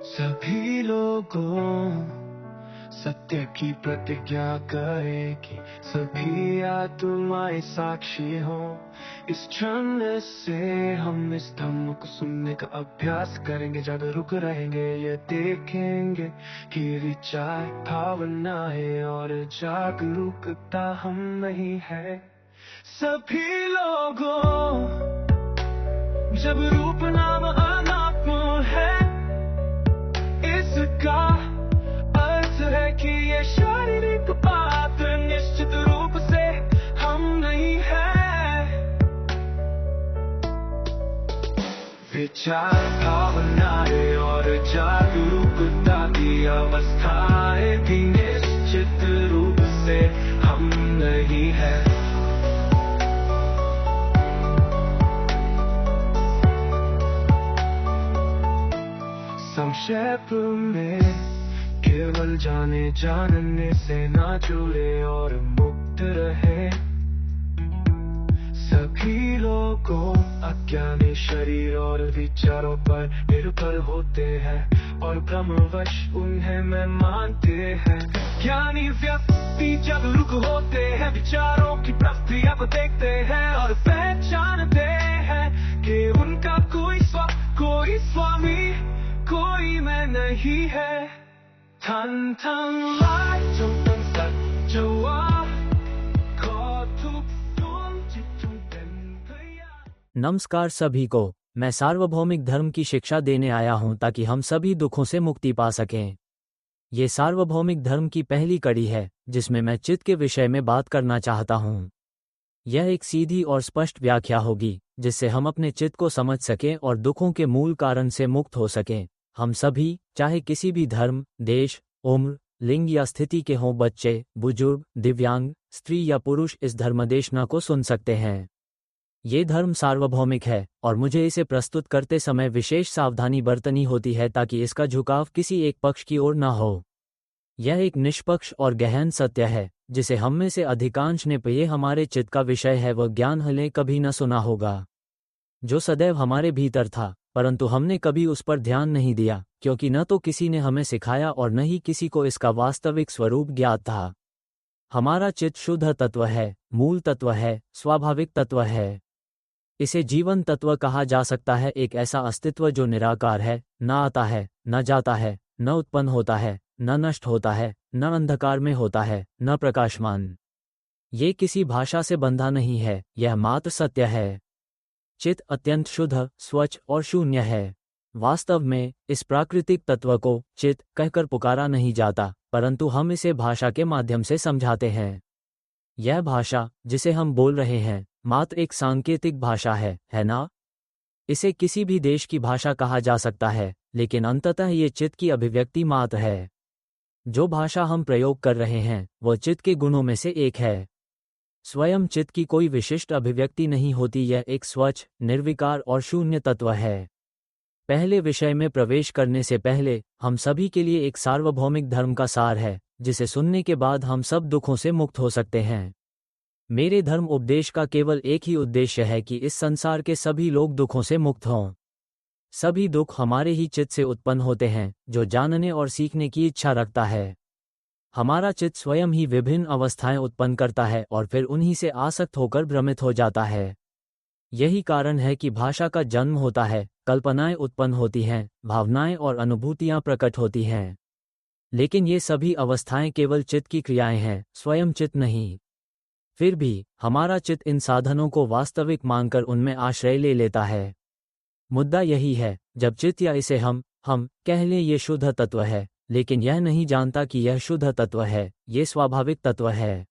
सभी लोगों सत्य की प्रतिज्ञा करें कि सभी आत्माएं साक्षी हो। इस क्षण से हम इस धम्म को सुनने का अभ्यास करेंगे, जागरूक रहेंगे, ये देखेंगे कि विचार, भावनाएं और जागरूकता हम नहीं है। सभी लोगों जब रूप नाम अनात्म है, इसका अर्थ है कि ये शारीरिक बात निश्चित रूप से हम नहीं है। विचार, भावनाएं और जागरूकता की अवस्थाएं भी निश्चित रूप से हम नहीं है। संक्षेप में केवल जानने से ना जुड़े और मुक्त रहे। सभी लोगों अज्ञानी शरीर और विचारों पर निर्भर होते हैं और भ्रमवश उन्हें मैं मानते हैं। ज्ञानी व्यक्ति जागरूक होते हैं, विचारों की प्रक्रिया को देखते हैं और पहचानते हैं कि उनका कोई स्वामी, कोई मैं नहीं है। Tan tan lai trong tâm sắc châu Á có thúc xuống trong tình thấy ai। नमस्कार सभी को। मैं सार्वभौमिक धर्म की शिक्षा देने आया हूं ताकि हम सभी दुखों से मुक्ति पा सकें। ये सार्वभौमिक धर्म की पहली कड़ी है जिसमें मैं चित्त के विषय में बात करना चाहता हूं। यह एक सीधी और स्पष्ट व्याख्या होगी जिससे हम अपने चित्त को समझ सकें और दुखों के मूल कारण से मुक्त हो सकें। हम सभी, चाहे किसी भी धर्म, देश, उम्र, लिंग या स्थिति के हों, बच्चे, बुजुर्ग, दिव्यांग, स्त्री या पुरुष, इस धर्मदेशना को सुन सकते हैं। ये धर्म सार्वभौमिक है और मुझे इसे प्रस्तुत करते समय विशेष सावधानी बरतनी होती है ताकि इसका झुकाव किसी एक पक्ष की ओर न हो। यह एक निष्पक्ष और गहन सत्य है जिसे हम में से अधिकांश ने ये हमारे चित्त का विषय है वह ज्ञान हले कभी न सुना होगा, जो सदैव हमारे भीतर था, परंतु हमने कभी उस पर ध्यान नहीं दिया क्योंकि न तो किसी ने हमें सिखाया और न ही किसी को इसका वास्तविक स्वरूप ज्ञात था। हमारा चित्त शुद्ध तत्व है, मूल तत्व है, स्वाभाविक तत्व है। इसे जीवन तत्व कहा जा सकता है, एक ऐसा अस्तित्व जो निराकार है, न आता है, न जाता है, न उत्पन्न होता है, न नष्ट होता है, न अंधकार में होता है, न प्रकाशमान। ये किसी भाषा से बंधा नहीं है, यह मात्र सत्य है। चित्त अत्यंत शुद्ध, स्वच्छ और शून्य है। वास्तव में इस प्राकृतिक तत्व को चित्त कहकर पुकारा नहीं जाता, परंतु हम इसे भाषा के माध्यम से समझाते हैं। यह भाषा जिसे हम बोल रहे हैं मात्र एक सांकेतिक भाषा है ना? इसे किसी भी देश की भाषा कहा जा सकता है, लेकिन अंततः ये चित्त की अभिव्यक्ति मात्र है। जो भाषा हम प्रयोग कर रहे हैं वह चित्त के गुणों में से एक है। स्वयं चित्त की कोई विशिष्ट अभिव्यक्ति नहीं होती, यह एक स्वच्छ, निर्विकार और शून्य तत्व है। पहले विषय में प्रवेश करने से पहले हम सभी के लिए एक सार्वभौमिक धर्म का सार है जिसे सुनने के बाद हम सब दुखों से मुक्त हो सकते हैं। मेरे धर्म उपदेश का केवल एक ही उद्देश्य है कि इस संसार के सभी लोग दुखों से मुक्त हों। सभी दुख हमारे ही चित्त से उत्पन्न होते हैं जो जानने और सीखने की इच्छा रखता है। हमारा चित्त स्वयं ही विभिन्न अवस्थाएं उत्पन्न करता है और फिर उन्हीं से आसक्त होकर भ्रमित हो जाता है। यही कारण है कि भाषा का जन्म होता है, कल्पनाएं उत्पन्न होती हैं, भावनाएं और अनुभूतियां प्रकट होती हैं। लेकिन ये सभी अवस्थाएं केवल चित्त की क्रियाएं हैं, स्वयं चित्त नहीं। फिर भी हमारा चित्त इन साधनों को वास्तविक मानकर उनमें आश्रय ले लेता है। मुद्दा यही है, जब चित्त या इसे हम कह लें ये शुद्ध तत्व है, लेकिन यह नहीं जानता कि यह शुद्ध तत्व है, ये स्वाभाविक तत्व है।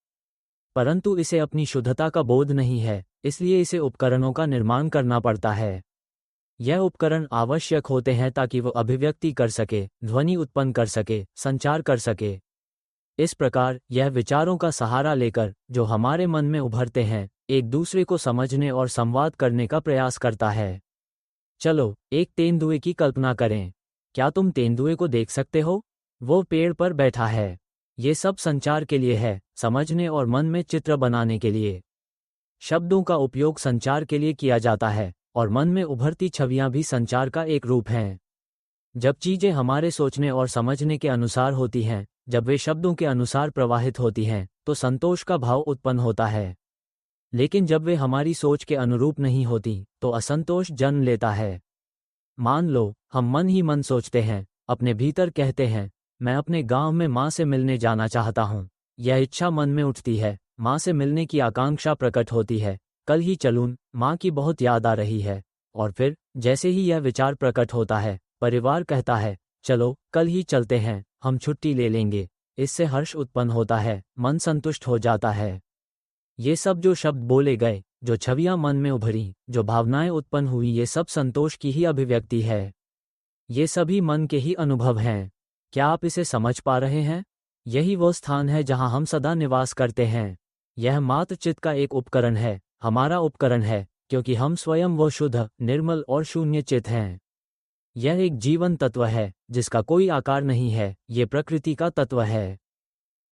परंतु इसे अपनी शुद्धता का बोध नहीं है, इसलिए इसे उपकरणों का निर्माण करना पड़ता है। यह उपकरण आवश्यक होते हैं ताकि वो अभिव्यक्ति कर सके, ध्वनि उत्पन्न कर सके, संचार कर सके। इस प्रकार यह विचारों का सहारा लेकर जो हमारे मन में उभरते हैं, एक दूसरे को समझने और संवाद करने का प्रयास करता है। चलो एक तेंदुए की कल्पना करें। क्या तुम तेंदुए को देख सकते हो? वो पेड़ पर बैठा है। ये सब संचार के लिए है, समझने और मन में चित्र बनाने के लिए। शब्दों का उपयोग संचार के लिए किया जाता है और मन में उभरती छवियां भी संचार का एक रूप हैं। जब चीजें हमारे सोचने और समझने के अनुसार होती हैं, जब वे शब्दों के अनुसार प्रवाहित होती हैं, तो संतोष का भाव उत्पन्न होता है। लेकिन जब वे हमारी सोच के अनुरूप नहीं होती, तो असंतोष जन्म लेता है। मान लो, हम मन ही मन सोचते हैं, अपने भीतर कहते हैं, मैं अपने गांव में माँ से मिलने जाना चाहता हूँ। यह इच्छा मन में उठती है, माँ से मिलने की आकांक्षा प्रकट होती है, कल ही चलूं, माँ की बहुत याद आ रही है। और फिर जैसे ही यह विचार प्रकट होता है, परिवार कहता है, चलो कल ही चलते हैं, हम छुट्टी ले लेंगे। इससे हर्ष उत्पन्न होता है, मन संतुष्ट हो जाता है। ये सब जो शब्द बोले गए, जो छवियां मन में उभरी, जो भावनाएं उत्पन्न हुई, ये सब संतोष की ही अभिव्यक्ति है। ये सभी मन के ही अनुभव हैं। क्या आप इसे समझ पा रहे हैं? यही वो स्थान है जहां हम सदा निवास करते हैं। यह मात्र चित्त का एक उपकरण है, हमारा उपकरण है, क्योंकि हम स्वयं वो शुद्ध, निर्मल और शून्य चित्त हैं। यह एक जीवन तत्व है, जिसका कोई आकार नहीं है, ये प्रकृति का तत्व है।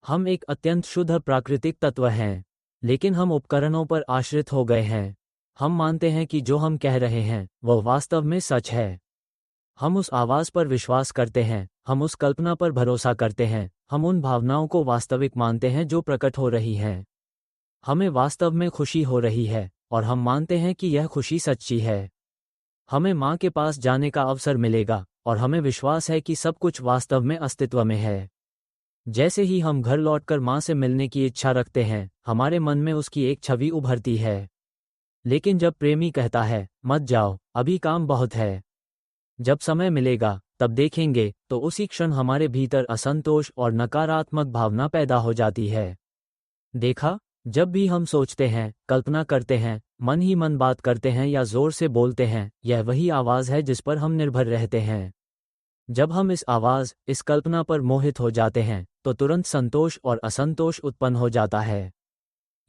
हम एक अत्यंत शुद्ध प्राकृतिक तत्व हैं, लेकिन हम उपकरणों पर आश्रित हो गए हैं। हम मानते हैं कि जो हम कह रहे हैं, वह वास्तव में सच है। हम उस आवाज़ पर विश्वास करते हैं, हम उस कल्पना पर भरोसा करते हैं, हम उन भावनाओं को वास्तविक मानते हैं जो प्रकट हो रही हैं। हमें वास्तव में खुशी हो रही है, और हम मानते हैं कि यह खुशी सच्ची है। हमें माँ के पास जाने का अवसर मिलेगा, और हमें विश्वास है कि सब कुछ वास्तव में अस्तित्व में है। जैसे ही हम घर लौटकर माँ से मिलने की इच्छा रखते हैं, हमारे मन में उसकी एक छवि उभरती है। लेकिन जब प्रेमी कहता है, मत जाओ, अभी काम बहुत है, जब समय मिलेगा तब देखेंगे, तो उसी क्षण हमारे भीतर असंतोष और नकारात्मक भावना पैदा हो जाती है। देखा, जब भी हम सोचते हैं, कल्पना करते हैं, मन ही मन बात करते हैं या जोर से बोलते हैं, यह वही आवाज़ है जिस पर हम निर्भर रहते हैं। जब हम इस आवाज़, इस कल्पना पर मोहित हो जाते हैं, तो तुरंत संतोष और असंतोष उत्पन्न हो जाता है।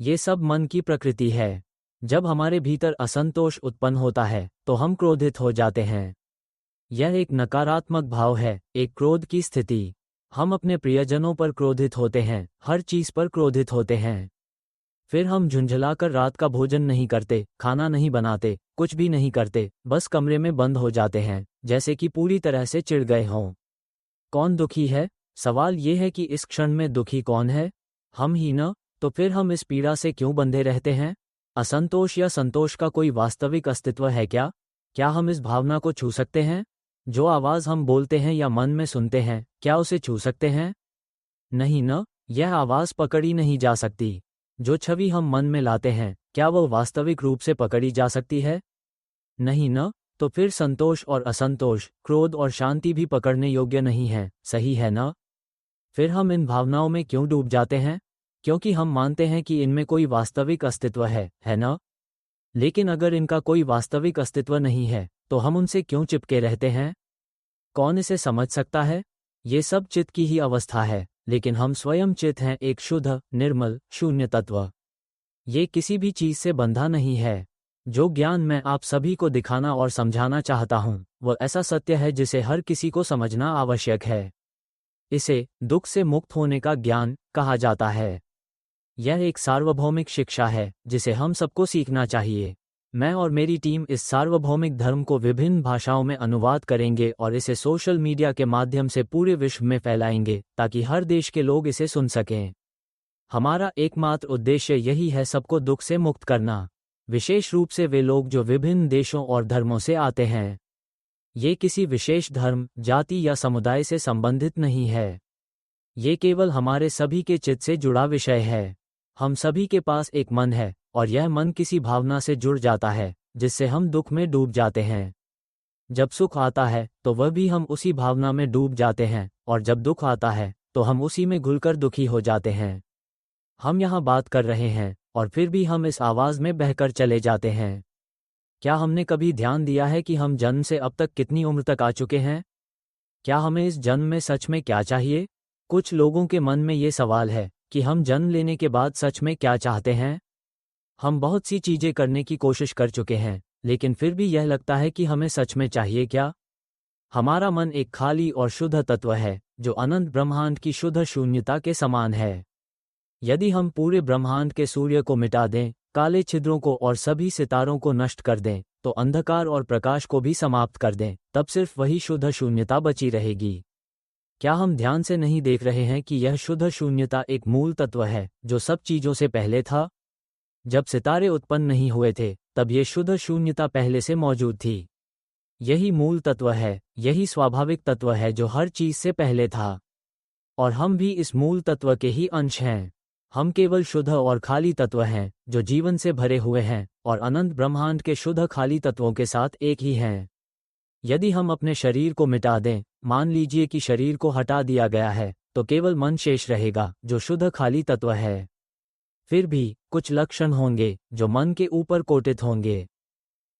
ये सब मन की प्रकृति है। जब हमारे भीतर असंतोष उत्पन्न होता है, तो हम क्रोधित हो जाते हैं। यह एक नकारात्मक भाव है, एक क्रोध की स्थिति। हम अपने प्रियजनों पर क्रोधित होते हैं, हर चीज़ पर क्रोधित होते हैं। फिर हम झुंझलाकर रात का भोजन नहीं करते, खाना नहीं बनाते, कुछ भी नहीं करते, बस कमरे में बंद हो जाते हैं, जैसे कि पूरी तरह से चिढ़ गए हों। कौन दुखी है? सवाल ये है कि इस क्षण में दुखी कौन है? हम ही न? तो फिर हम इस पीड़ा से क्यों बंधे रहते हैं? असंतोष या संतोष का कोई वास्तविक अस्तित्व है क्या? क्या हम इस भावना को छू सकते हैं? जो आवाज़ हम बोलते हैं या मन में सुनते हैं, क्या उसे छू सकते हैं? नहीं न, यह आवाज़ पकड़ी नहीं जा सकती। जो छवि हम मन में लाते हैं, क्या वह वास्तविक रूप से पकड़ी जा सकती है? नहीं न, तो फिर संतोष और असंतोष, क्रोध और शांति भी पकड़ने योग्य नहीं है, सही है न? फिर हम इन भावनाओं में क्यों डूब जाते हैं? क्योंकि हम मानते हैं कि इनमें कोई वास्तविक अस्तित्व है न? लेकिन अगर इनका कोई वास्तविक अस्तित्व नहीं है, तो हम उनसे क्यों चिपके रहते हैं? कौन इसे समझ सकता है? ये सब चित्त की ही अवस्था है, लेकिन हम स्वयं चित्त हैं, एक शुद्ध, निर्मल, शून्य तत्व। ये किसी भी चीज़ से बंधा नहीं है। जो ज्ञान मैं आप सभी को दिखाना और समझाना चाहता हूँ, वह ऐसा सत्य है जिसे हर किसी को समझना आवश्यक है। इसे दुख से मुक्त होने का ज्ञान कहा जाता है। यह एक सार्वभौमिक शिक्षा है जिसे हम सबको सीखना चाहिए। मैं और मेरी टीम इस सार्वभौमिक धर्म को विभिन्न भाषाओं में अनुवाद करेंगे और इसे सोशल मीडिया के माध्यम से पूरे विश्व में फैलाएंगे, ताकि हर देश के लोग इसे सुन सकें। हमारा एकमात्र उद्देश्य यही है, सबको दुख से मुक्त करना, विशेष रूप से वे लोग जो विभिन्न देशों और धर्मों से आते हैं। ये किसी विशेष धर्म, जाति या समुदाय से संबंधित नहीं है। ये केवल हमारे सभी के चित्त से जुड़ा विषय है। हम सभी के पास एक मन है, और यह मन किसी भावना से जुड़ जाता है, जिससे हम दुख में डूब जाते हैं। जब सुख आता है, तो वह भी हम उसी भावना में डूब जाते हैं, और जब दुख आता है, तो हम उसी में घुलकर दुखी हो जाते हैं। हम यहाँ बात कर रहे हैं, और फिर भी हम इस आवाज़ में बहकर चले जाते हैं। क्या हमने कभी ध्यान दिया है कि हम जन्म से अब तक कितनी उम्र तक आ चुके हैं? क्या हमें इस जन्म में सच में क्या चाहिए? कुछ लोगों के मन में ये सवाल है कि हम जन्म लेने के बाद सच में क्या चाहते हैं। हम बहुत सी चीज़ें करने की कोशिश कर चुके हैं, लेकिन फिर भी यह लगता है कि हमें सच में चाहिए क्या? हमारा मन एक खाली और शुद्ध तत्व है, जो अनंत ब्रह्मांड की शुद्ध शून्यता के समान है। यदि हम पूरे ब्रह्मांड के सूर्य को मिटा दें, काले छिद्रों को और सभी सितारों को नष्ट कर दें, तो अंधकार और प्रकाश को भी समाप्त कर दें, तब सिर्फ वही शुद्ध शून्यता बची रहेगी। क्या हम ध्यान से नहीं देख रहे हैं कि यह शुद्ध शून्यता एक मूल तत्व है जो सब चीजों से पहले था? जब सितारे उत्पन्न नहीं हुए थे, तब ये शुद्ध शून्यता पहले से मौजूद थी। यही मूल तत्व है, यही स्वाभाविक तत्व है जो हर चीज से पहले था। और हम भी इस मूल तत्व के ही अंश हैं। हम केवल शुद्ध और खाली तत्व हैं जो जीवन से भरे हुए हैं और अनंत ब्रह्मांड के शुद्ध खाली तत्वों के साथ एक ही हैं। यदि हम अपने शरीर को मिटा दें, मान लीजिए कि शरीर को हटा दिया गया है, तो केवल मन शेष रहेगा जो शुद्ध खाली तत्व है। फिर भी कुछ लक्षण होंगे जो मन के ऊपर कोटित होंगे।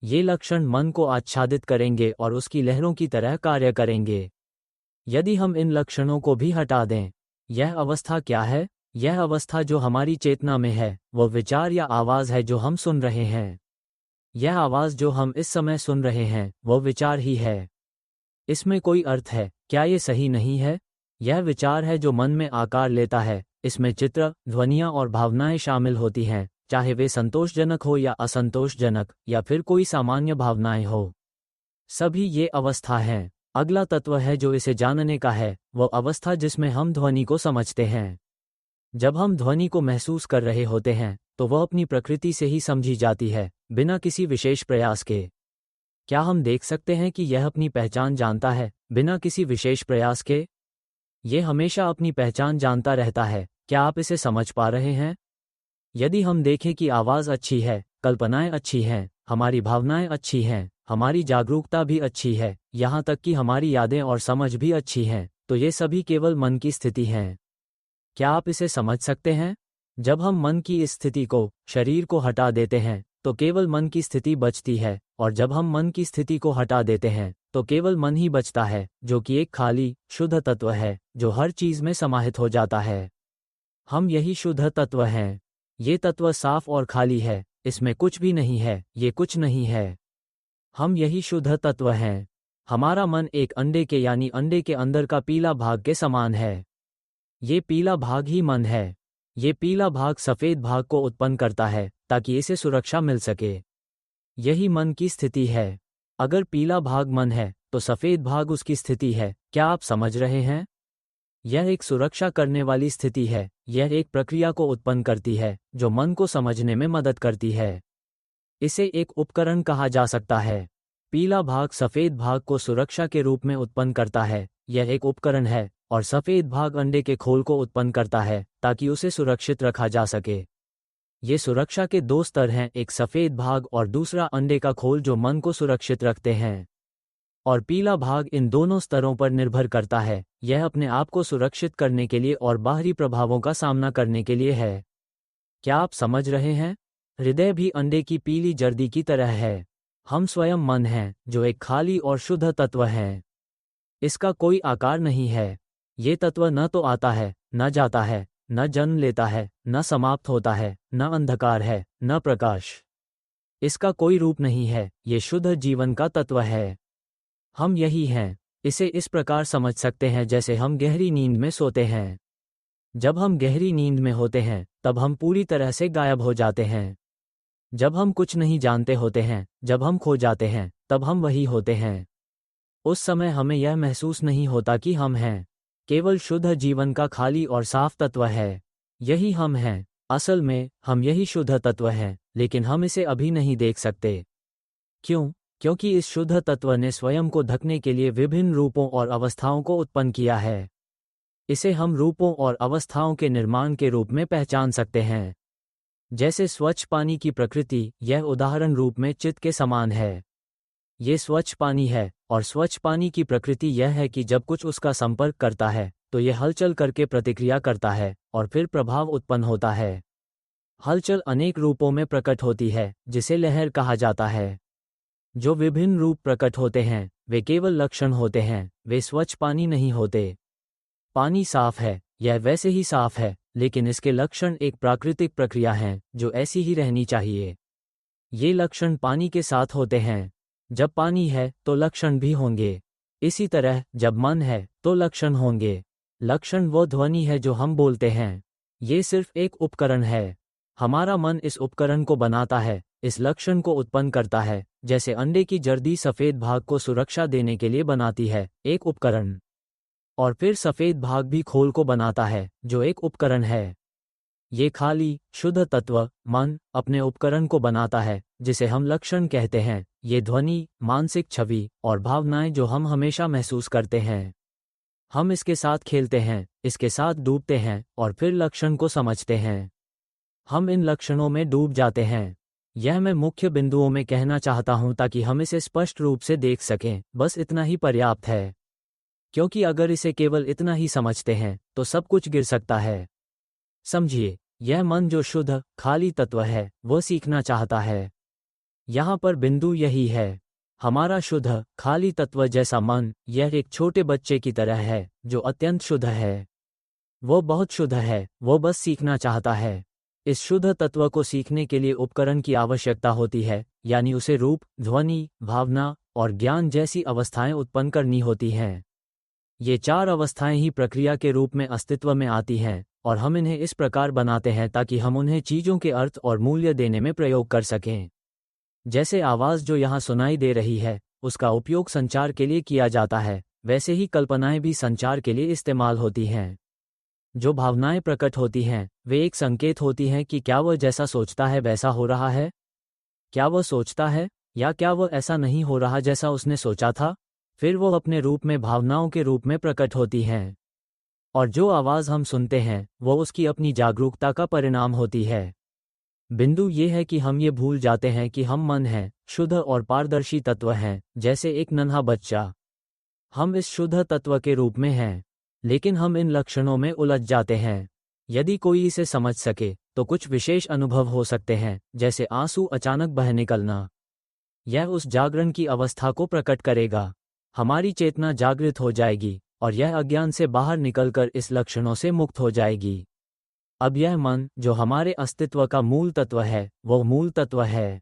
ये लक्षण मन को आच्छादित करेंगे और उसकी लहरों की तरह कार्य करेंगे। यदि हम इन लक्षणों को भी हटा दें, यह अवस्था क्या है? यह अवस्था जो हमारी चेतना में है, वह विचार या आवाज़ है जो हम सुन रहे हैं। यह आवाज़ जो हम इस समय सुन रहे हैं, वह विचार ही है। इसमें कोई अर्थ है, क्या ये सही नहीं है? यह विचार है जो मन में आकार लेता है। इसमें चित्र, ध्वनियाँ और भावनाएं शामिल होती हैं, चाहे वे संतोषजनक हो या असंतोषजनक, या फिर कोई सामान्य भावनाएं हो। सभी ये अवस्था हैं। अगला तत्व है जो इसे जानने का है, वह अवस्था जिसमें हम ध्वनि को समझते हैं। जब हम ध्वनि को महसूस कर रहे होते हैं, तो वह अपनी प्रकृति से ही समझी जाती है, बिना किसी विशेष प्रयास के। क्या हम देख सकते हैं कि यह अपनी पहचान जानता है, बिना किसी विशेष प्रयास के? यह हमेशा अपनी पहचान जानता रहता है। क्या आप इसे समझ पा रहे हैं? यदि हम देखें कि आवाज़ अच्छी है, कल्पनाएं अच्छी हैं, हमारी भावनाएं अच्छी हैं, हमारी जागरूकता भी अच्छी है, यहाँ तक कि हमारी यादें और समझ भी अच्छी हैं, तो ये सभी केवल मन की स्थिति हैं। क्या आप इसे समझ सकते हैं? जब हम मन की इस स्थिति को, शरीर को हटा देते हैं, तो केवल मन की स्थिति बचती है, और जब हम मन की स्थिति को हटा देते हैं, तो केवल मन ही बचता है, जो कि एक खाली, शुद्ध तत्व है, जो हर चीज में समाहित हो जाता है। हम यही शुद्ध तत्व हैं। ये तत्व साफ और खाली है, इसमें कुछ भी नहीं है, ये कुछ नहीं है। हम यही शुद्ध तत्व हैं। हमारा मन एक अंडे के यानी अंडे के अंदर का पीला भाग के समान है। ये पीला भाग ही मन है। ये पीला भाग सफ़ेद भाग को उत्पन्न करता है ताकि इसे सुरक्षा मिल सके। यही मन की स्थिति है। अगर पीला भाग मन है, तो सफ़ेद भाग उसकी स्थिति है। क्या आप समझ रहे हैं? यह एक सुरक्षा करने वाली स्थिति है। यह एक प्रक्रिया को उत्पन्न करती है जो मन को समझने में मदद करती है। इसे एक उपकरण कहा जा सकता है। पीला भाग सफ़ेद भाग को सुरक्षा के रूप में उत्पन्न करता है। यह एक उपकरण है, और सफ़ेद भाग अंडे के खोल को उत्पन्न करता है ताकि उसे सुरक्षित रखा जा सके। ये सुरक्षा के दो स्तर हैं, एक सफ़ेद भाग और दूसरा अंडे का खोल जो मन को सुरक्षित रखते हैं। और पीला भाग इन दोनों स्तरों पर निर्भर करता है। यह अपने आप को सुरक्षित करने के लिए और बाहरी प्रभावों का सामना करने के लिए है। क्या आप समझ रहे हैं? हृदय भी अंडे की पीली जर्दी की तरह है। हम स्वयं मन हैं, जो एक खाली और शुद्ध तत्व हैं। इसका कोई आकार नहीं है। ये तत्व न तो आता है, न जाता है, न जन्म लेता है, न समाप्त होता है, न अंधकार है, न प्रकाश। इसका कोई रूप नहीं है। ये शुद्ध जीवन का तत्व है। हम यही हैं। इसे इस प्रकार समझ सकते हैं जैसे हम गहरी नींद में सोते हैं। जब हम गहरी नींद में होते हैं, तब हम पूरी तरह से गायब हो जाते हैं। जब हम कुछ नहीं जानते होते हैं, जब हम खो जाते हैं, तब हम वही होते हैं। उस समय हमें यह महसूस नहीं होता कि हम हैं। केवल शुद्ध जीवन का खाली और साफ तत्व है। यही हम हैं। असल में हम यही शुद्ध तत्व हैं, लेकिन हम इसे अभी नहीं देख सकते। क्यों? क्योंकि इस शुद्ध तत्व ने स्वयं को ढकने के लिए विभिन्न रूपों और अवस्थाओं को उत्पन्न किया है। इसे हम रूपों और अवस्थाओं के निर्माण के रूप में पहचान सकते हैं। जैसे स्वच्छ पानी की प्रकृति, यह उदाहरण रूप में चित्त के समान है। ये स्वच्छ पानी है, और स्वच्छ पानी की प्रकृति यह है कि जब कुछ उसका संपर्क करता है, तो यह हलचल करके प्रतिक्रिया करता है, और फिर प्रभाव उत्पन्न होता है। हलचल अनेक रूपों में प्रकट होती है, जिसे लहर कहा जाता है। जो विभिन्न रूप प्रकट होते हैं, वे केवल लक्षण होते हैं, वे स्वच्छ पानी नहीं होते। पानी साफ है, यह वैसे ही साफ है, लेकिन इसके लक्षण एक प्राकृतिक प्रक्रिया हैं, जो ऐसी ही रहनी चाहिए। ये लक्षण पानी के साथ होते हैं। जब पानी है, तो लक्षण भी होंगे। इसी तरह जब मन है, तो लक्षण होंगे। लक्षण वो ध्वनि है जो हम बोलते हैं। ये सिर्फ एक उपकरण है। हमारा मन इस उपकरण को बनाता है, इस लक्षण को उत्पन्न करता है, जैसे अंडे की जर्दी सफ़ेद भाग को सुरक्षा देने के लिए बनाती है, एक उपकरण, और फिर सफ़ेद भाग भी खोल को बनाता है, जो एक उपकरण है। ये खाली, शुद्ध तत्व, मन, अपने उपकरण को बनाता है, जिसे हम लक्षण कहते हैं। ये ध्वनि, मानसिक छवि और भावनाएं जो हम हमेशा महसूस करते हैं। हम इसके साथ खेलते हैं, इसके साथ डूबते हैं और फिर लक्षण को समझते हैं। हम इन लक्षणों में डूब जाते हैं। यह मैं मुख्य बिंदुओं में कहना चाहता हूं ताकि हम इसे स्पष्ट रूप से देख सकें, बस इतना ही पर्याप्त है। क्योंकि अगर इसे केवल इतना ही समझते हैं तो सब कुछ गिर सकता है। समझिए, यह मन जो शुद्ध, खाली तत्व है, वह सीखना चाहता है। यहाँ पर बिंदु यही है। हमारा शुद्ध, खाली तत्व जैसा मन, यह एक छोटे बच्चे की तरह है, जो अत्यंत शुद्ध है। वो बहुत शुद्ध है, वो बस सीखना चाहता है। इस शुद्ध तत्व को सीखने के लिए उपकरण की आवश्यकता होती है, यानी उसे रूप, ध्वनि, भावना और ज्ञान जैसी अवस्थाएं उत्पन्न करनी होती हैं। ये 4 अवस्थाएं ही प्रक्रिया के रूप में अस्तित्व में आती हैं, और हम इन्हें इस प्रकार बनाते हैं ताकि हम उन्हें चीज़ों के अर्थ और मूल्य देने में प्रयोग कर सकें। जैसे आवाज़ जो यहाँ सुनाई दे रही है, उसका उपयोग संचार के लिए किया जाता है, वैसे ही कल्पनाएं भी संचार के लिए इस्तेमाल होती हैं। जो भावनाएं प्रकट होती हैं, वे एक संकेत होती हैं कि क्या वह जैसा सोचता है वैसा हो रहा है? क्या वह सोचता है, या क्या वह ऐसा नहीं हो रहा जैसा उसने सोचा था? फिर वो अपने रूप में भावनाओं के रूप में प्रकट होती हैं। और जो आवाज़ हम सुनते हैं, वो उसकी अपनी जागरूकता का परिणाम होती है। बिंदु ये है कि हम ये भूल जाते हैं कि हम मन हैं, शुद्ध और पारदर्शी तत्व हैं, जैसे एक नन्हा बच्चा। हम इस शुद्ध तत्व के रूप में हैं, लेकिन हम इन लक्षणों में उलझ जाते हैं। यदि कोई इसे समझ सके, तो कुछ विशेष अनुभव हो सकते हैं, जैसे आंसू अचानक बह निकलना। यह उस जागरण की अवस्था को प्रकट करेगा। हमारी चेतना जागृत हो जाएगी, और यह अज्ञान से बाहर निकलकर इस लक्षणों से मुक्त हो जाएगी। अब यह मन, जो हमारे अस्तित्व का मूल तत्व है, वो मूल तत्व है।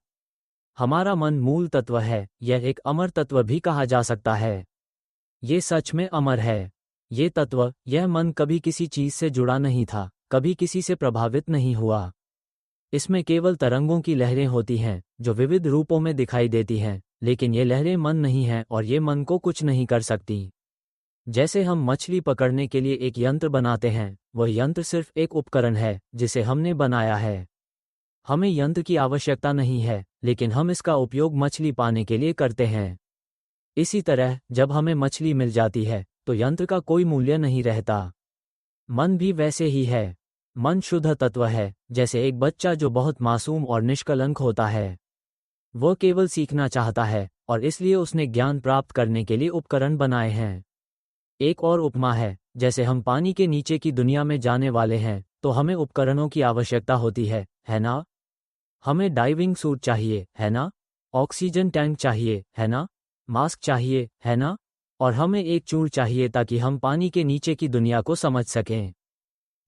हमारा मन मूल तत्व है, यह एक अमर तत्व भी कहा जा सकता है। ये सच में अमर है। ये तत्व, यह मन कभी किसी चीज से जुड़ा नहीं था, कभी किसी से प्रभावित नहीं हुआ। इसमें केवल तरंगों की लहरें होती हैं, जो विविध रूपों में दिखाई देती हैं, लेकिन ये लहरें मन नहीं हैं और ये मन को कुछ नहीं कर सकती। जैसे हम मछली पकड़ने के लिए एक यंत्र बनाते हैं, वह यंत्र सिर्फ एक उपकरण है जिसे हमने बनाया है। हमें यंत्र की आवश्यकता नहीं है, लेकिन हम इसका उपयोग मछली पाने के लिए करते हैं। इसी तरह जब हमें मछली मिल जाती है, तो यंत्र का कोई मूल्य नहीं रहता। मन भी वैसे ही है। मन शुद्ध तत्व है, जैसे एक बच्चा जो बहुत मासूम और निष्कलंक होता है। वह केवल सीखना चाहता है, और इसलिए उसने ज्ञान प्राप्त करने के लिए उपकरण बनाए हैं। एक और उपमा है, जैसे हम पानी के नीचे की दुनिया में जाने वाले हैं, तो हमें उपकरणों की आवश्यकता होती है ना? हमें डाइविंग सूट चाहिए, है ना? ऑक्सीजन टैंक चाहिए, है ना? मास्क चाहिए, है ना? और हमें एक चूर चाहिए ताकि हम पानी के नीचे की दुनिया को समझ सकें।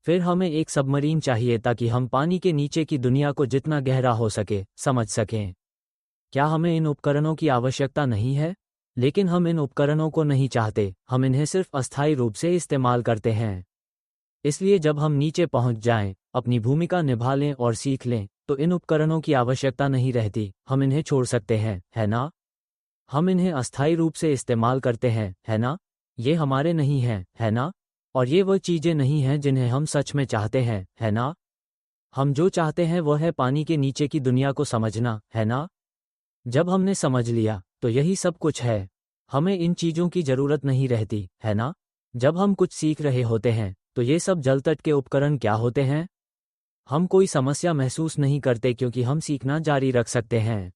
फिर हमें एक सबमरीन चाहिए ताकि हम पानी के नीचे की दुनिया को जितना गहरा हो सके, समझ सकें। क्या हमें इन उपकरणों की आवश्यकता नहीं है? लेकिन हम इन उपकरणों को नहीं चाहते, हम इन्हें सिर्फ अस्थायी रूप से इस्तेमाल करते हैं। इसलिए जब हम नीचे पहुंच जाएं, अपनी भूमिका निभा लें और सीख लें, तो इन उपकरणों की आवश्यकता नहीं रहती, हम इन्हें छोड़ सकते हैं, है ना? हम इन्हें अस्थायी रूप से इस्तेमाल करते हैं, है ना? ये हमारे नहीं हैं, है ना? और ये वह चीज़ें नहीं हैं जिन्हें हम सच में चाहते हैं, है ना? हम जो चाहते हैं वह है पानी के नीचे की दुनिया को समझना, है ना? जब हमने समझ लिया, तो यही सब कुछ है। हमें इन चीज़ों की ज़रूरत नहीं रहती, है ना? जब हम कुछ सीख रहे होते हैं, तो ये सब जलतट के उपकरण क्या होते हैं? हम कोई समस्या महसूस नहीं करते क्योंकि हम सीखना जारी रख सकते हैं।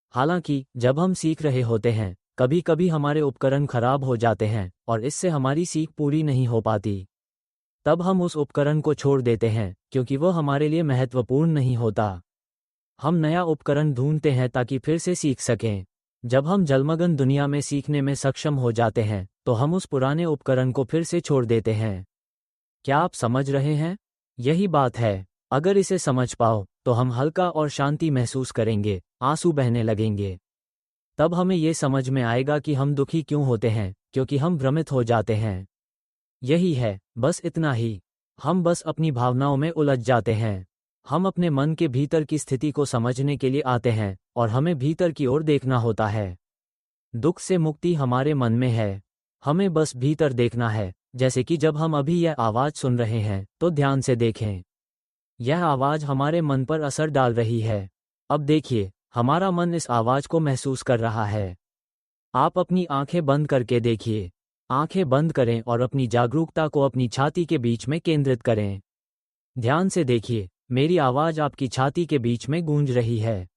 हालांकि जब हम सीख रहे होते हैं, कभी कभी हमारे उपकरण खराब हो जाते हैं और इससे हमारी सीख पूरी नहीं हो पाती। तब हम उस उपकरण को छोड़ देते हैं क्योंकि वह हमारे लिए महत्वपूर्ण नहीं होता। हम नया उपकरण ढूंढते हैं ताकि फिर से सीख सकें। जब हम जलमग्न दुनिया में सीखने में सक्षम हो जाते हैं, तो हम उस पुराने उपकरण को फिर से छोड़ देते हैं। क्या आप समझ रहे हैं? यही बात है। अगर इसे समझ पाओ, तो हम हल्का और शांति महसूस करेंगे, आंसू बहने लगेंगे। तब हमें ये समझ में आएगा कि हम दुखी क्यों होते हैं, क्योंकि हम भ्रमित हो जाते हैं। यही है, बस इतना ही। हम बस अपनी भावनाओं में उलझ जाते हैं। हम अपने मन के भीतर की स्थिति को समझने के लिए आते हैं और हमें भीतर की ओर देखना होता है। दुख से मुक्ति हमारे मन में है, हमें बस भीतर देखना है। जैसे कि जब हम अभी यह आवाज़ सुन रहे हैं तो ध्यान से देखें, यह आवाज़ हमारे मन पर असर डाल रही है। अब देखिए, हमारा मन इस आवाज़ को महसूस कर रहा है। आप अपनी आंखें बंद करके देखिए, आंखें बंद करें और अपनी जागरूकता को अपनी छाती के बीच में केंद्रित करें। ध्यान से देखिए, मेरी आवाज़ आपकी छाती के बीच में गूंज रही है।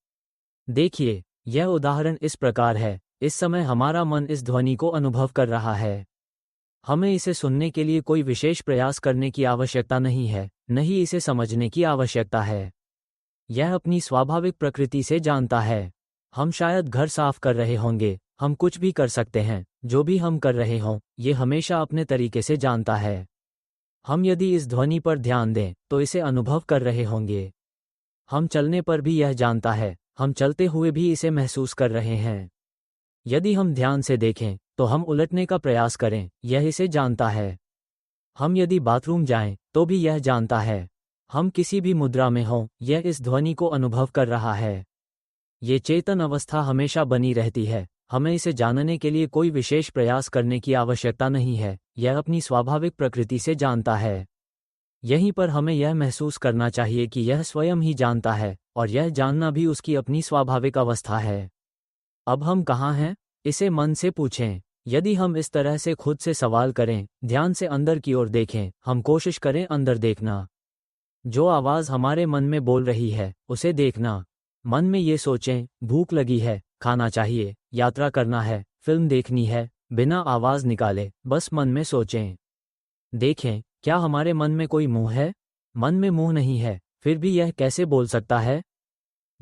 देखिए, यह उदाहरण इस प्रकार है। इस समय हमारा मन इस ध्वनि को अनुभव कर रहा है। हमें इसे सुनने के लिए कोई विशेष प्रयास करने की आवश्यकता नहीं है, न ही इसे समझने की आवश्यकता है। यह अपनी स्वाभाविक प्रकृति से जानता है। हम शायद घर साफ कर रहे होंगे, हम कुछ भी कर सकते हैं, जो भी हम कर रहे हों, ये हमेशा अपने तरीके से जानता है। हम यदि इस ध्वनि पर ध्यान दें तो इसे अनुभव कर रहे होंगे। हम चलने पर भी यह जानता है, हम चलते हुए भी इसे महसूस कर रहे हैं। यदि हम ध्यान से देखें तो हम उलटने का प्रयास करें, यह इसे जानता है। हम यदि बाथरूम जाएं तो भी यह जानता है। हम किसी भी मुद्रा में हों, यह इस ध्वनि को अनुभव कर रहा है। ये चेतन अवस्था हमेशा बनी रहती है। हमें इसे जानने के लिए कोई विशेष प्रयास करने की आवश्यकता नहीं है, यह अपनी स्वाभाविक प्रकृति से जानता है। यहीं पर हमें यह महसूस करना चाहिए कि यह स्वयं ही जानता है और यह जानना भी उसकी अपनी स्वाभाविक अवस्था है। अब हम कहाँ हैं? इसे मन से पूछें। यदि हम इस तरह से खुद से सवाल करें, ध्यान से अंदर की ओर देखें, हम कोशिश करें अंदर देखना। जो आवाज़ हमारे मन में बोल रही है, उसे देखना। मन में ये सोचें, भूख लगी है, खाना चाहिए, यात्रा करना है, फिल्म देखनी है, बिना आवाज़ निकाले, बस मन में सोचें। देखें, क्या हमारे मन में कोई मुंह है? मन में मुंह नहीं है, फिर भी यह कैसे बोल सकता है?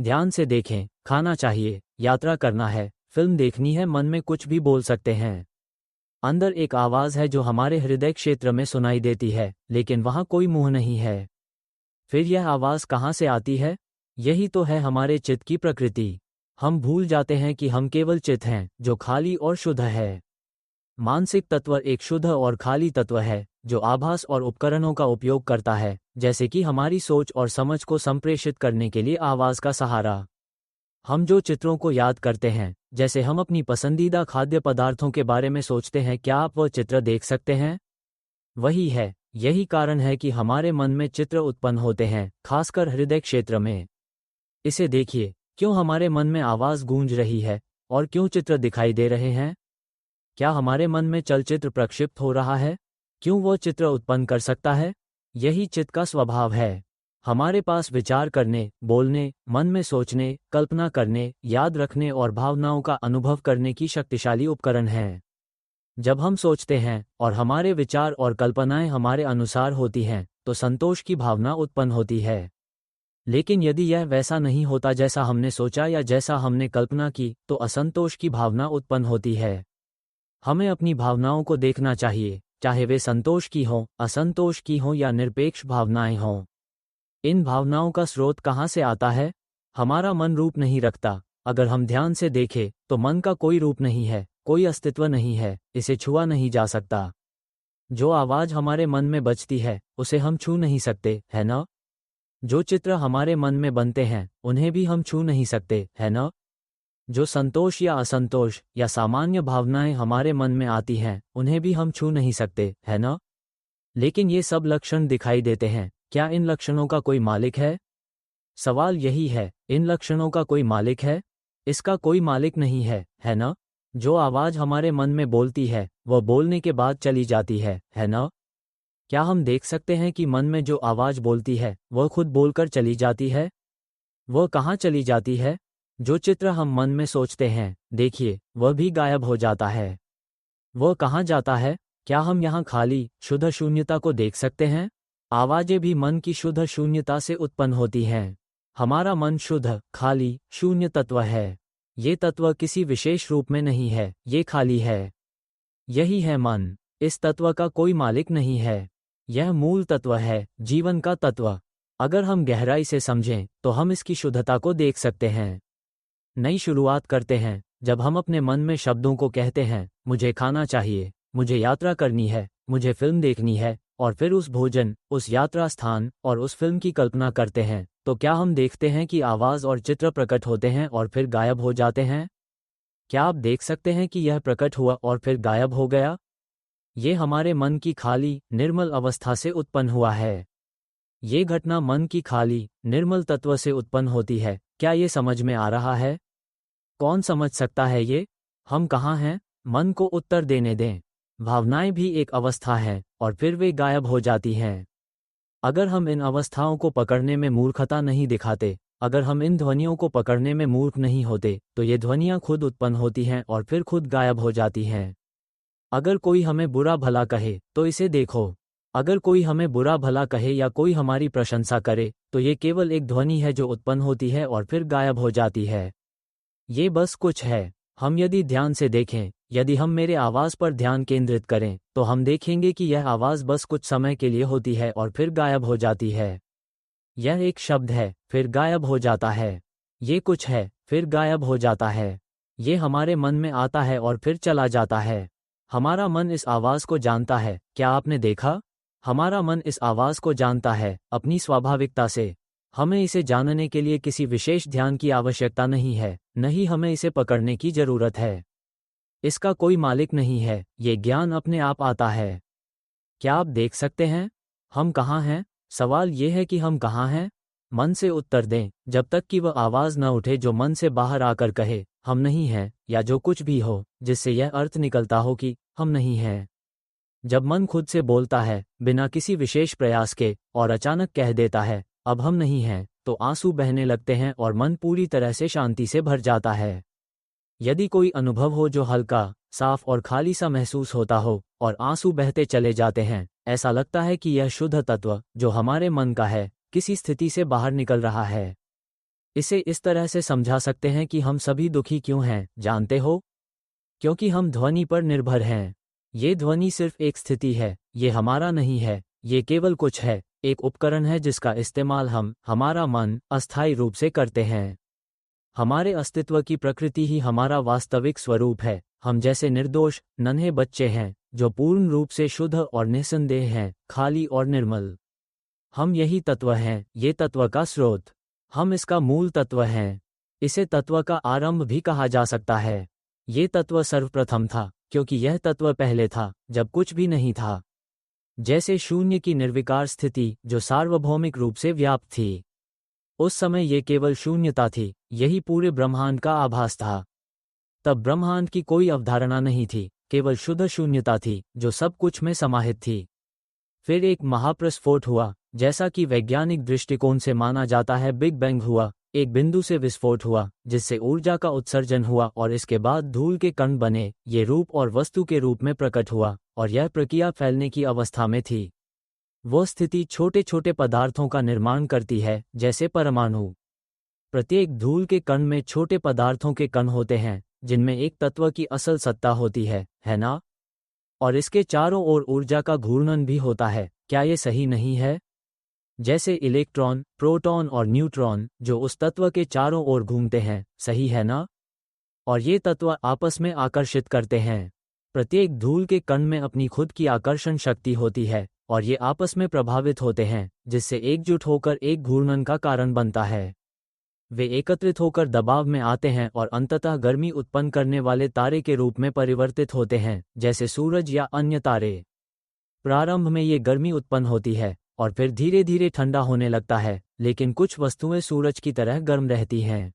ध्यान से देखें, खाना चाहिए, यात्रा करना है, फिल्म देखनी है, मन में कुछ भी बोल सकते हैं। अंदर एक आवाज़ है जो हमारे हृदय क्षेत्र में सुनाई देती है, लेकिन वहाँ कोई मुंह नहीं है। फिर यह आवाज़ कहाँ से आती है? यही तो है हमारे चित्त की प्रकृति। हम भूल जाते हैं कि हम केवल चित्त हैं, जो खाली और शुद्ध है। मानसिक तत्व एक शुद्ध और खाली तत्व है, जो आभास और उपकरणों का उपयोग करता है, जैसे कि हमारी सोच और समझ को संप्रेषित करने के लिए आवाज़ का सहारा। हम जो चित्रों को याद करते हैं, जैसे हम अपनी पसंदीदा खाद्य पदार्थों के बारे में सोचते हैं, क्या आप वह चित्र देख सकते हैं? वही है, यही कारण है कि हमारे मन में चित्र उत्पन्न होते हैं, खासकर हृदय क्षेत्र में। इसे देखिए, क्यों हमारे मन में आवाज़ गूंज रही है और क्यों चित्र दिखाई दे रहे हैं? क्या हमारे मन में चलचित्र प्रक्षिप्त हो रहा है? क्यों वह चित्र उत्पन्न कर सकता है? यही चित्त का स्वभाव है। हमारे पास विचार करने, बोलने, मन में सोचने, कल्पना करने, याद रखने और भावनाओं का अनुभव करने की शक्तिशाली उपकरण हैं। जब हम सोचते हैं और हमारे विचार और कल्पनाएं हमारे अनुसार होती हैं, तो संतोष की भावना उत्पन्न होती है। लेकिन यदि यह वैसा नहीं होता जैसा हमने सोचा या जैसा हमने कल्पना की, तो असंतोष की भावना उत्पन्न होती है। हमें अपनी भावनाओं को देखना चाहिए, चाहे वे संतोष की हों, असंतोष की हों या निरपेक्ष भावनाएं हों। इन भावनाओं का स्रोत कहाँ से आता है? हमारा मन रूप नहीं रखता। अगर हम ध्यान से देखें तो मन का कोई रूप नहीं है, कोई अस्तित्व नहीं है, इसे छुआ नहीं जा सकता। जो आवाज़ हमारे मन में बजती है, उसे हम छू नहीं सकते, है ना? जो चित्र हमारे मन में बनते हैं, उन्हें भी हम छू नहीं सकते, है ना? जो संतोष या असंतोष या सामान्य भावनाएं हमारे मन में आती हैं, उन्हें भी हम छू नहीं सकते, है ना? लेकिन ये सब लक्षण दिखाई देते हैं। क्या इन लक्षणों का कोई मालिक है? सवाल यही है, इन लक्षणों का कोई मालिक है? इसका कोई मालिक नहीं है, है ना? जो आवाज़ हमारे मन में बोलती है, वह बोलने के बाद चली जाती है ना? क्या हम देख सकते हैं कि मन में जो आवाज़ बोलती है, वह खुद बोलकर चली जाती है? वह कहाँ चली जाती है? जो चित्र हम मन में सोचते हैं, देखिए, वह भी गायब हो जाता है। वह कहाँ जाता है? क्या हम यहाँ खाली, शुद्ध शून्यता को देख सकते हैं? आवाज़ें भी मन की शुद्ध शून्यता से उत्पन्न होती हैं। हमारा मन शुद्ध, खाली, शून्य तत्व है। ये तत्व किसी विशेष रूप में नहीं है, ये खाली है। यही है मन। इस तत्व का कोई मालिक नहीं है। यह मूल तत्व है, जीवन का तत्व। अगर हम गहराई से समझें तो हम इसकी शुद्धता को देख सकते हैं। नई शुरुआत करते हैं जब हम अपने मन में शब्दों को कहते हैं, मुझे खाना चाहिए, मुझे यात्रा करनी है, मुझे फिल्म देखनी है, और फिर उस भोजन, उस यात्रा स्थान और उस फिल्म की कल्पना करते हैं, तो क्या हम देखते हैं कि आवाज़ और चित्र प्रकट होते हैं और फिर गायब हो जाते हैं? क्या आप देख सकते हैं कि यह प्रकट हुआ और फिर गायब हो गया? ये हमारे मन की खाली, निर्मल अवस्था से उत्पन्न हुआ है। ये घटना मन की खाली, निर्मल तत्व से उत्पन्न होती है। क्या ये समझ में आ रहा है? कौन समझ सकता है ये? हम कहाँ हैं? मन को उत्तर देने दें। भावनाएं भी एक अवस्था है और फिर वे गायब हो जाती हैं। अगर हम इन अवस्थाओं को पकड़ने में मूर्खता नहीं दिखाते, अगर हम इन ध्वनियों को पकड़ने में मूर्ख नहीं होते, तो ये ध्वनियाँ खुद उत्पन्न होती हैं और फिर खुद गायब हो जाती हैं। अगर कोई हमें बुरा भला कहे, तो इसे देखो। अगर कोई हमें बुरा भला कहे या कोई हमारी प्रशंसा करे, तो ये केवल एक ध्वनि है जो उत्पन्न होती है और फिर गायब हो जाती है। ये बस कुछ है। हम यदि ध्यान से देखें, यदि हम मेरे आवाज़ पर ध्यान केंद्रित करें, तो हम देखेंगे कि यह आवाज़ बस कुछ समय के लिए होती है और फिर गायब हो जाती है। यह एक शब्द है, फिर गायब हो जाता है। ये कुछ है, फिर गायब हो जाता है। ये हमारे मन में आता है और फिर चला जाता है। हमारा मन इस आवाज़ को जानता है। क्या आपने देखा? हमारा मन इस आवाज़ को जानता है, अपनी स्वाभाविकता से। हमें इसे जानने के लिए किसी विशेष ध्यान की आवश्यकता नहीं है, नहीं हमें इसे पकड़ने की जरूरत है। इसका कोई मालिक नहीं है, ये ज्ञान अपने आप आता है। क्या आप देख सकते हैं? हम कहाँ हैं? सवाल ये है कि हम कहाँ हैं? मन से उत्तर दें, जब तक कि वह आवाज़ न उठे जो मन से बाहर आकर कहे, हम नहीं हैं, या जो कुछ भी हो, जिससे यह अर्थ निकलता हो कि हम नहीं हैं। जब मन खुद से बोलता है, बिना किसी विशेष प्रयास के, और अचानक कह देता है, अब हम नहीं हैं, तो आंसू बहने लगते हैं और मन पूरी तरह से शांति से भर जाता है। यदि कोई अनुभव हो जो हल्का, साफ और खाली सा महसूस होता हो, और आंसू बहते चले जाते हैं, ऐसा लगता है कि यह शुद्ध तत्व, जो हमारे मन का है, किसी स्थिति से बाहर निकल रहा है। इसे इस तरह से समझा सकते हैं कि हम सभी दुखी क्यों हैं, जानते हो? क्योंकि हम ध्वनि पर निर्भर हैं। ये ध्वनि सिर्फ एक स्थिति है, ये हमारा नहीं है, ये केवल कुछ है, एक उपकरण है जिसका इस्तेमाल हमारा मन, अस्थायी रूप से करते हैं। हमारे अस्तित्व की प्रकृति ही हमारा वास्तविक स्वरूप है। हम जैसे निर्दोष, नन्हे बच्चे हैं, जो पूर्ण रूप से शुद्ध और निस्संदेह हैं, खाली और निर्मल। हम यही तत्व हैं, ये तत्व का स्रोत। हम इसका मूल तत्व हैं। इसे तत्व का आरंभ भी कहा जा सकता है। ये तत्व सर्वप्रथम था, क्योंकि यह तत्व पहले था, जब कुछ भी नहीं था। जैसे शून्य की निर्विकार स्थिति, जो सार्वभौमिक रूप से व्याप्त थी। उस समय ये केवल शून्यता थी, यही पूरे ब्रह्मांड का आभास था। तब ब्रह्मांड की कोई अवधारणा नहीं थी, केवल शुद्ध शून्यता थी, जो सब कुछ में समाहित थी। फिर एक महाप्रस्फोट हुआ, जैसा कि वैज्ञानिक दृष्टिकोण से माना जाता है। बिग बैंग हुआ, एक बिंदु से विस्फोट हुआ, जिससे ऊर्जा का उत्सर्जन हुआ और इसके बाद धूल के कण बने। ये रूप और वस्तु के रूप में प्रकट हुआ, और यह प्रक्रिया फैलने की अवस्था में थी। वो स्थिति छोटे छोटे पदार्थों का निर्माण करती है, जैसे परमाणु। प्रत्येक धूल के कण में छोटे पदार्थों के कण होते हैं, जिनमें एक तत्व की असल सत्ता होती है ना? और इसके चारों ओर ऊर्जा का घूर्णन भी होता है। क्या ये सही नहीं है? जैसे इलेक्ट्रॉन, प्रोटॉन और न्यूट्रॉन, जो उस तत्व के चारों ओर घूमते हैं, सही है ना? और ये तत्व आपस में आकर्षित करते हैं। प्रत्येक धूल के कण में अपनी खुद की आकर्षण शक्ति होती है, और ये आपस में प्रभावित होते हैं, जिससे एकजुट होकर एक घूर्णन का कारण बनता है। वे एकत्रित होकर दबाव में आते हैं और अंततः गर्मी उत्पन्न करने वाले तारे के रूप में परिवर्तित होते हैं, जैसे सूरज या अन्य तारे। प्रारंभ में ये गर्मी उत्पन्न होती है और फिर धीरे धीरे ठंडा होने लगता है, लेकिन कुछ वस्तुएं सूरज की तरह गर्म रहती हैं।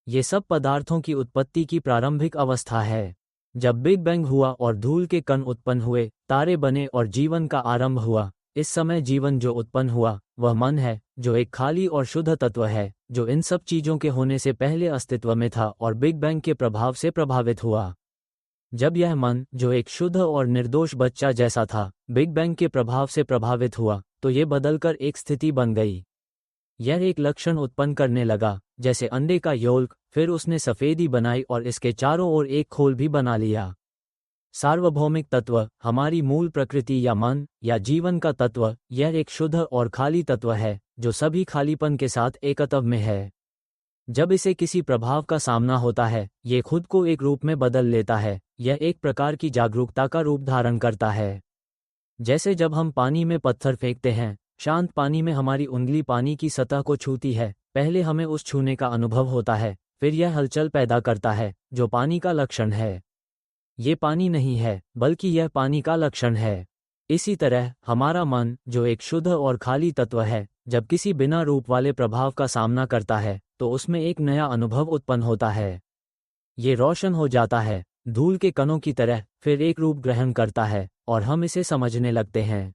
ये सब पदार्थों की उत्पत्ति की प्रारंभिक अवस्था है। जब बिग बैंग हुआ और धूल के कण उत्पन्न हुए, तारे बने और जीवन का आरंभ हुआ, इस समय जीवन जो उत्पन्न हुआ, वह मन है, जो एक खाली और शुद्ध तत्व है, जो इन सब चीजों के होने से पहले अस्तित्व में था और बिग बैंग के प्रभाव से प्रभावित हुआ। जब यह मन, जो एक शुद्ध और निर्दोष बच्चा जैसा था, बिग बैंग के प्रभाव से प्रभावित हुआ, तो ये बदलकर एक स्थिति बन गई। यह एक लक्षण उत्पन्न करने लगा, जैसे अंडे का योल्क। फिर उसने सफेदी बनाई और इसके चारों ओर एक खोल भी बना लिया। सार्वभौमिक तत्व, हमारी मूल प्रकृति या मन या जीवन का तत्व, यह एक शुद्ध और खाली तत्व है, जो सभी खालीपन के साथ एकत्व में है। जब इसे किसी प्रभाव का सामना होता है, ये खुद को एक रूप में बदल लेता है। यह एक प्रकार की जागरूकता का रूप धारण करता है। जैसे जब हम पानी में पत्थर फेंकते हैं, शांत पानी में हमारी उंगली पानी की सतह को छूती है, पहले हमें उस छूने का अनुभव होता है, फिर यह हलचल पैदा करता है, जो पानी का लक्षण है। ये पानी नहीं है, बल्कि यह पानी का लक्षण है। इसी तरह हमारा मन, जो एक शुद्ध और खाली तत्व है, जब किसी बिना रूप वाले प्रभाव का सामना करता है, तो उसमें एक नया अनुभव उत्पन्न होता है। ये रोशन हो जाता है, धूल के कणों की तरह, फिर एक रूप ग्रहण करता है, और हम इसे समझने लगते हैं।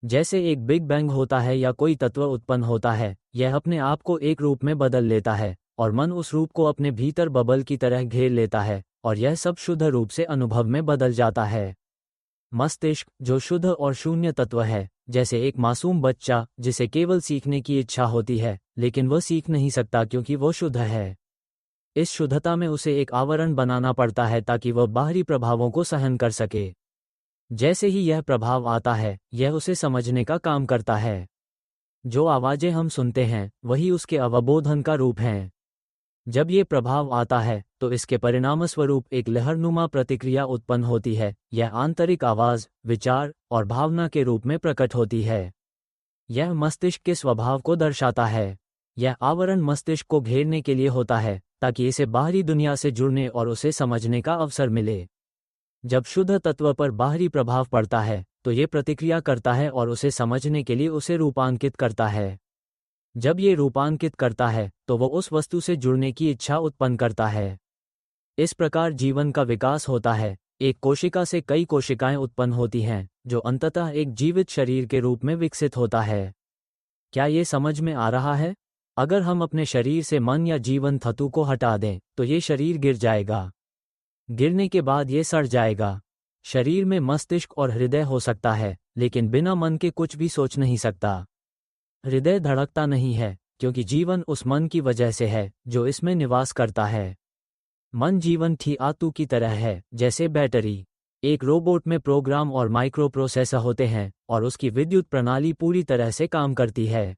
जैसे एक बिग बैंग होता है या कोई तत्व उत्पन्न होता है, यह अपने आप को एक रूप में बदल लेता है, और मन उस रूप को अपने भीतर बबल की तरह घेर लेता है, और यह सब शुद्ध रूप से अनुभव में बदल जाता है। मस्तिष्क, जो शुद्ध और शून्य तत्व है, जैसे एक मासूम बच्चा जिसे केवल सीखने की इच्छा होती है, लेकिन वह सीख नहीं सकता क्योंकि वह शुद्ध है। इस शुद्धता में उसे एक आवरण बनाना पड़ता है ताकि वह बाहरी प्रभावों को सहन कर सके। जैसे ही यह प्रभाव आता है, यह उसे समझने का काम करता है। जो आवाजें हम सुनते हैं, वही उसके अवबोधन का रूप हैं। जब ये प्रभाव आता है, तो इसके परिणामस्वरूप एक लहरनुमा प्रतिक्रिया उत्पन्न होती है। यह आंतरिक आवाज, विचार और भावना के रूप में प्रकट होती है। यह मस्तिष्क के स्वभाव को दर्शाता है। यह आवरण मस्तिष्क को घेरने के लिए होता है, ताकि इसे बाहरी दुनिया से जुड़ने और उसे समझने का अवसर मिले। जब शुद्ध तत्व पर बाहरी प्रभाव पड़ता है, तो ये प्रतिक्रिया करता है और उसे समझने के लिए उसे रूपांकित करता है। जब ये रूपांकित करता है, तो वो उस वस्तु से जुड़ने की इच्छा उत्पन्न करता है। इस प्रकार जीवन का विकास होता है। एक कोशिका से कई कोशिकाएं उत्पन्न होती हैं, जो अंततः एक जीवित शरीर के रूप में विकसित होता है। क्या ये समझ में आ रहा है? अगर हम अपने शरीर से मन या जीवन तत्व को हटा दें, तो ये शरीर गिर जाएगा। गिरने के बाद ये सड़ जाएगा। शरीर में मस्तिष्क और हृदय हो सकता है, लेकिन बिना मन के कुछ भी सोच नहीं सकता। हृदय धड़कता नहीं है, क्योंकि जीवन उस मन की वजह से है, जो इसमें निवास करता है। मन जीवन की आतु की तरह है, जैसे बैटरी। एक रोबोट में प्रोग्राम और माइक्रो प्रोसेसर होते हैं, और उसकी विद्युत प्रणाली पूरी तरह से काम करती है।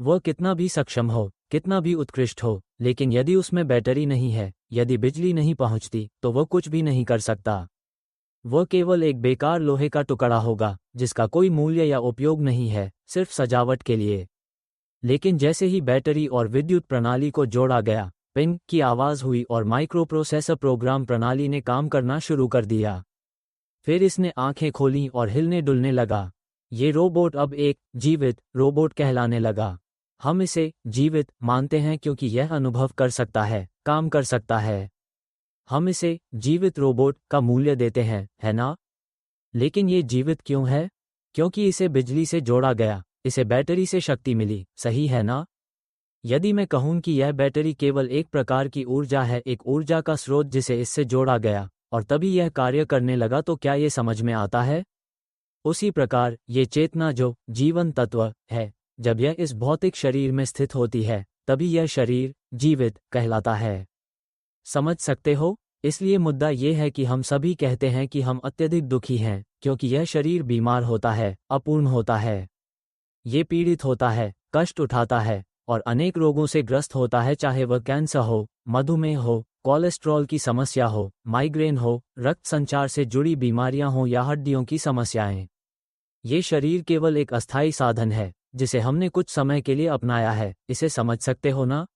वह कितना भी सक्षम हो, कितना भी उत्कृष्ट हो, लेकिन यदि उसमें बैटरी नहीं है, यदि बिजली नहीं पहुंचती, तो वह कुछ भी नहीं कर सकता। वह केवल एक बेकार लोहे का टुकड़ा होगा, जिसका कोई मूल्य या उपयोग नहीं है, सिर्फ सजावट के लिए। लेकिन जैसे ही बैटरी और विद्युत प्रणाली को जोड़ा गया, पिंग की आवाज़ हुई और माइक्रोप्रोसेसर प्रोग्राम प्रणाली ने काम करना शुरू कर दिया। फिर इसने आंखें खोलीं और हिलने डुलने लगा। ये रोबोट अब एक जीवित रोबोट कहलाने लगा। हम इसे जीवित मानते हैं क्योंकि यह अनुभव कर सकता है, काम कर सकता है। हम इसे जीवित रोबोट का मूल्य देते हैं, है ना? लेकिन ये जीवित क्यों है? क्योंकि इसे बिजली से जोड़ा गया, इसे बैटरी से शक्ति मिली, सही है ना? यदि मैं कहूं कि यह बैटरी केवल एक प्रकार की ऊर्जा है, एक ऊर्जा का स्रोत जिसे इससे जोड़ा गया, और तभी यह कार्य करने लगा, तो क्या ये समझ में आता है? उसी प्रकार ये चेतना जो जीवन तत्व है, जब यह इस भौतिक शरीर में स्थित होती है, तभी यह शरीर जीवित कहलाता है। समझ सकते हो? इसलिए मुद्दा ये है कि हम सभी कहते हैं कि हम अत्यधिक दुखी हैं, क्योंकि यह शरीर बीमार होता है, अपूर्ण होता है। ये पीड़ित होता है, कष्ट उठाता है, और अनेक रोगों से ग्रस्त होता है, चाहे वह कैंसर हो, मधुमेह हो, कोलेस्ट्रॉल की समस्या हो, माइग्रेन हो, रक्त संचार से जुड़ी बीमारियां हो या हड्डियों की समस्याएं। ये शरीर केवल एक अस्थायी साधन है, जिसे हमने कुछ समय के लिए अपनाया है। इसे समझ सकते हो ना?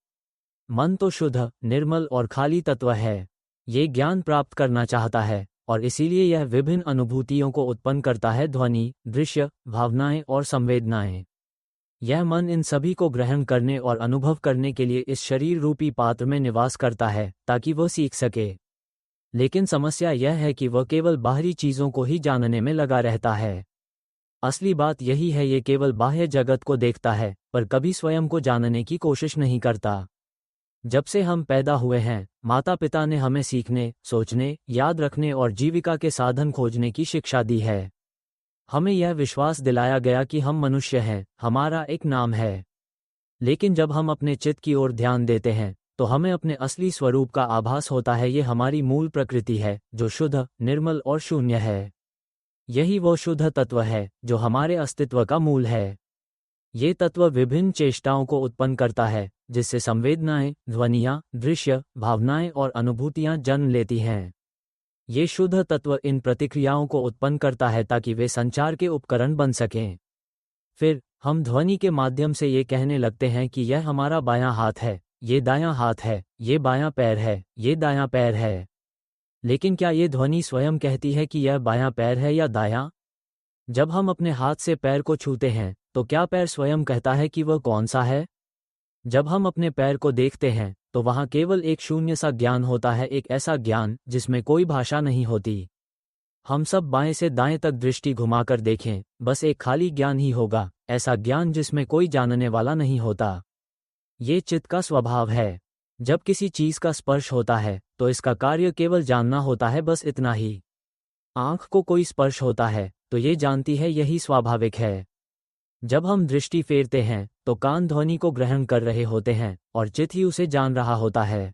मन तो शुद्ध, निर्मल और खाली तत्व है। ये ज्ञान प्राप्त करना चाहता है, और इसीलिए यह विभिन्न अनुभूतियों को उत्पन्न करता है, ध्वनि, दृश्य, भावनाएं और संवेदनाएं। यह मन इन सभी को ग्रहण करने और अनुभव करने के लिए इस शरीर रूपी पात्र में निवास करता है, ताकि वह सीख सके। लेकिन समस्या यह है कि वह केवल बाहरी चीजों को ही जानने में लगा रहता है। असली बात यही है, ये केवल बाह्य जगत को देखता है, पर कभी स्वयं को जानने की कोशिश नहीं करता। जब से हम पैदा हुए हैं, माता पिता ने हमें सीखने, सोचने, याद रखने और जीविका के साधन खोजने की शिक्षा दी है। हमें यह विश्वास दिलाया गया कि हम मनुष्य हैं, हमारा एक नाम है। लेकिन जब हम अपने चित्त की ओर ध्यान देते हैं, तो हमें अपने असली स्वरूप का आभास होता है। ये हमारी मूल प्रकृति है, जो शुद्ध, निर्मल और शून्य है। यही वो शुद्ध तत्व है, जो हमारे अस्तित्व का मूल है। ये तत्व विभिन्न चेष्टाओं को उत्पन्न करता है, जिससे संवेदनाएं, ध्वनियां, दृश्य, भावनाएं और अनुभूतियां जन्म लेती हैं। ये शुद्ध तत्व इन प्रतिक्रियाओं को उत्पन्न करता है ताकि वे संचार के उपकरण बन सकें। फिर हम ध्वनि के माध्यम से ये कहने लगते हैं कि यह हमारा बायां हाथ है, ये दायां हाथ है, ये बायां पैर है, ये दायां पैर है। लेकिन क्या ये ध्वनि स्वयं कहती है कि यह बायां पैर है या दायां? जब हम अपने हाथ से पैर को छूते हैं तो क्या पैर स्वयं कहता है कि वह कौन सा है? जब हम अपने पैर को देखते हैं तो वहाँ केवल एक शून्य सा ज्ञान होता है, एक ऐसा ज्ञान जिसमें कोई भाषा नहीं होती। हम सब बाएं से दाएं तक दृष्टि घुमाकर देखें, बस एक खाली ज्ञान ही होगा, ऐसा ज्ञान जिसमें कोई जानने वाला नहीं होता। ये चित्त का स्वभाव है। जब किसी चीज का स्पर्श होता है तो इसका कार्य केवल जानना होता है, बस इतना ही। आंख को कोई स्पर्श होता है तो ये जानती है, यही स्वाभाविक है। जब हम दृष्टि फेरते हैं तो कान ध्वनि को ग्रहण कर रहे होते हैं और चित्त ही उसे जान रहा होता है।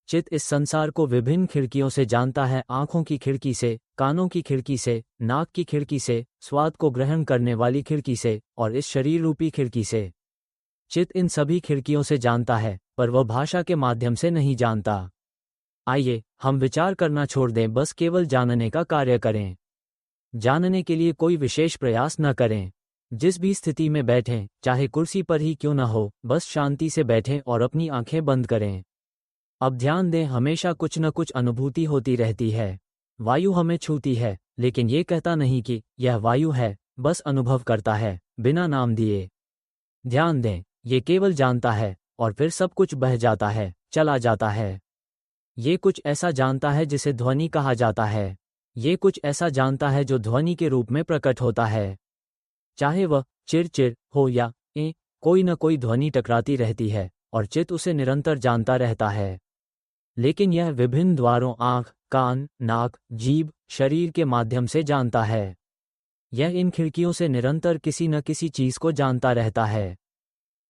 चित्त इस संसार को विभिन्न खिड़कियों से जानता है, आंखों की खिड़की से, कानों की खिड़की से, नाक की खिड़की से, स्वाद को ग्रहण करने वाली खिड़की से और इस शरीर रूपी खिड़की से। चित्त इन सभी खिड़कियों से जानता है, पर वह भाषा के माध्यम से नहीं जानता। आइए हम विचार करना छोड़ दें, बस केवल जानने का कार्य करें। जानने के लिए कोई विशेष प्रयास न करें। जिस भी स्थिति में बैठें, चाहे कुर्सी पर ही क्यों न हो, बस शांति से बैठें और अपनी आंखें बंद करें। अब ध्यान दें, हमेशा कुछ न कुछ अनुभूति होती रहती है। वायु हमें छूती है, लेकिन ये कहता नहीं कि यह वायु है, बस अनुभव करता है, बिना नाम दिए। ध्यान दें, ये केवल जानता है और फिर सब कुछ बह जाता है, चला जाता है। ये कुछ ऐसा जानता है जिसे ध्वनि कहा जाता है। ये कुछ ऐसा जानता है जो ध्वनि के रूप में प्रकट होता है। चाहे वह चिर चिर हो या कोई न कोई ध्वनि टकराती रहती है और चित्त उसे निरंतर जानता रहता है। लेकिन यह विभिन्न द्वारों, आँख, कान, नाक, जीभ, शरीर के माध्यम से जानता है। यह इन खिड़कियों से निरंतर किसी न किसी चीज को जानता रहता है।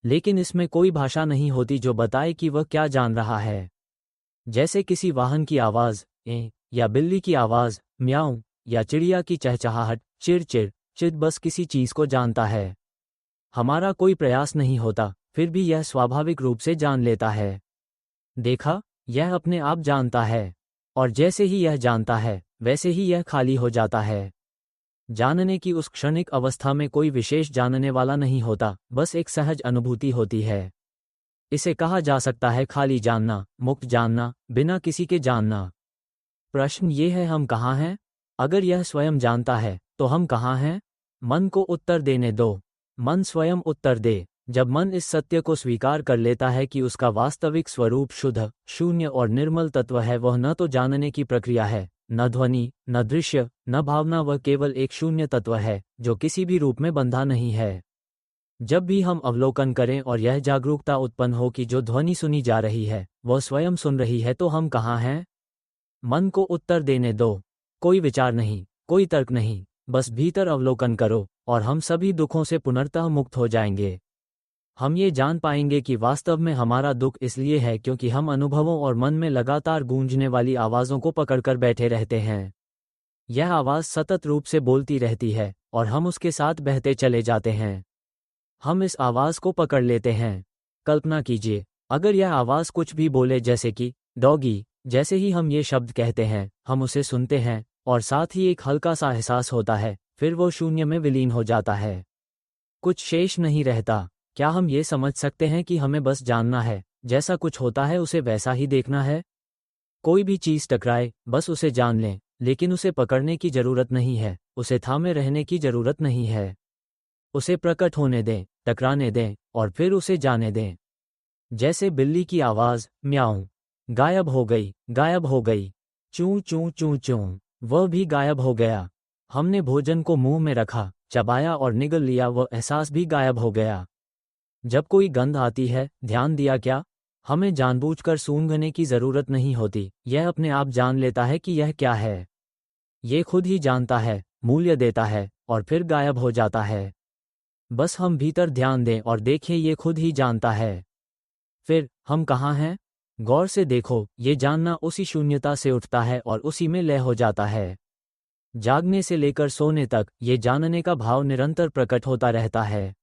लेकिन इसमें कोई भाषा नहीं होती जो बताए कि वह क्या जान रहा है। जैसे किसी वाहन की आवाज या बिल्ली की आवाज म्याऊं या चिड़िया की चहचहाहट चिर चिर, चित्त बस किसी चीज को जानता है। हमारा कोई प्रयास नहीं होता, फिर भी यह स्वाभाविक रूप से जान लेता है। देखा, यह अपने आप जानता है और जैसे ही यह जानता है वैसे ही यह खाली हो जाता है। जानने की उस क्षणिक अवस्था में कोई विशेष जानने वाला नहीं होता, बस एक सहज अनुभूति होती है। इसे कहा जा सकता है खाली जानना, मुक्त जानना, बिना किसी के जानना। प्रश्न ये है, हम कहाँ हैं? अगर यह स्वयं जानता है तो हम कहाँ हैं? मन को उत्तर देने दो, मन स्वयं उत्तर दे। जब मन इस सत्य को स्वीकार कर लेता है कि उसका वास्तविक स्वरूप शुद्ध, शून्य और निर्मल तत्व है, वह न तो जानने की प्रक्रिया है, न ध्वनि, न दृश्य, न भावना, वह केवल एक शून्य तत्व है जो किसी भी रूप में बंधा नहीं है। जब भी हम अवलोकन करें और यह जागरूकता उत्पन्न हो कि जो ध्वनि सुनी जा रही है वह स्वयं सुन रही है, तो हम कहाँ हैं? मन को उत्तर देने दो। कोई विचार नहीं, कोई तर्क नहीं, बस भीतर अवलोकन करो और हम सभी दुखों से पुनर्तः मुक्त हो जाएंगे। हम ये जान पाएंगे कि वास्तव में हमारा दुख इसलिए है क्योंकि हम अनुभवों और मन में लगातार गूंजने वाली आवाज़ों को पकड़कर बैठे रहते हैं। यह आवाज़ सतत रूप से बोलती रहती है और हम उसके साथ बहते चले जाते हैं। हम इस आवाज़ को पकड़ लेते हैं। कल्पना कीजिए, अगर यह आवाज़ कुछ भी बोले, जैसे कि डॉगी, जैसे ही हम ये शब्द कहते हैं हम उसे सुनते हैं और साथ ही एक हल्का सा एहसास होता है, फिर वो शून्य में विलीन हो जाता है। कुछ शेष नहीं रहता। क्या हम ये समझ सकते हैं कि हमें बस जानना है, जैसा कुछ होता है उसे वैसा ही देखना है? कोई भी चीज़ टकराए, बस उसे जान लें, लेकिन उसे पकड़ने की जरूरत नहीं है, उसे थामे रहने की जरूरत नहीं है। उसे प्रकट होने दें, टकराने दें और फिर उसे जाने दें। जैसे बिल्ली की आवाज़ म्याऊं, गायब हो गई, गायब हो गई। चूं चूं चूं चूं, वह भी गायब हो गया। हमने भोजन को मुंह में रखा, चबाया और निगल लिया, वह एहसास भी गायब हो गया। जब कोई गंध आती है, ध्यान दिया क्या? हमें जानबूझकर सूंघने की जरूरत नहीं होती, यह अपने आप जान लेता है कि यह क्या है। ये खुद ही जानता है, मूल्य देता है और फिर गायब हो जाता है। बस हम भीतर ध्यान दें और देखें, ये खुद ही जानता है। फिर हम कहाँ हैं? गौर से देखो, ये जानना उसी शून्यता से उठता है और उसी में लय हो जाता है। जागने से लेकर सोने तक ये जानने का भाव निरंतर प्रकट होता रहता है।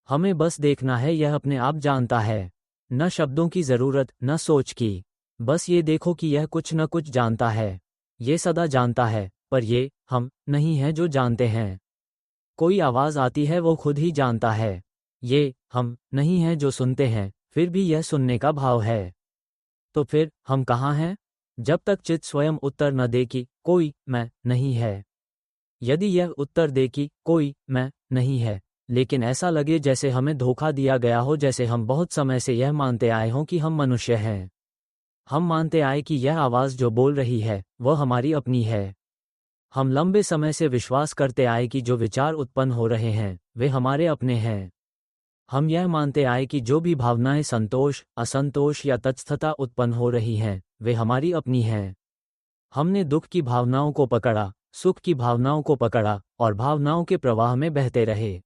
हमें बस देखना है, यह अपने आप जानता है। न शब्दों की जरूरत, न सोच की। बस ये देखो कि यह कुछ न कुछ जानता है। ये सदा जानता है, पर ये हम नहीं हैं जो जानते हैं। कोई आवाज़ आती है वो खुद ही जानता है। ये हम नहीं हैं जो सुनते हैं, फिर भी यह सुनने का भाव है। तो फिर हम कहाँ हैं? जब तक चित्त स्वयं उत्तर न दे कि कोई मैं नहीं है। यदि यह उत्तर दे कि कोई मैं नहीं है, लेकिन ऐसा लगे जैसे हमें धोखा दिया गया हो, जैसे हम बहुत समय से यह मानते आए हों कि हम मनुष्य हैं। हम मानते आए कि यह आवाज़ जो बोल रही है वह हमारी अपनी है। हम लंबे समय से विश्वास करते आए कि जो विचार उत्पन्न हो रहे हैं वे हमारे अपने हैं। हम यह मानते आए कि जो भी भावनाएं संतोष, असंतोष या तटस्थता उत्पन्न हो रही हैं वे हमारी अपनी हैं। हमने दुख की भावनाओं को पकड़ा, सुख की भावनाओं को पकड़ा और भावनाओं के प्रवाह में बहते रहे।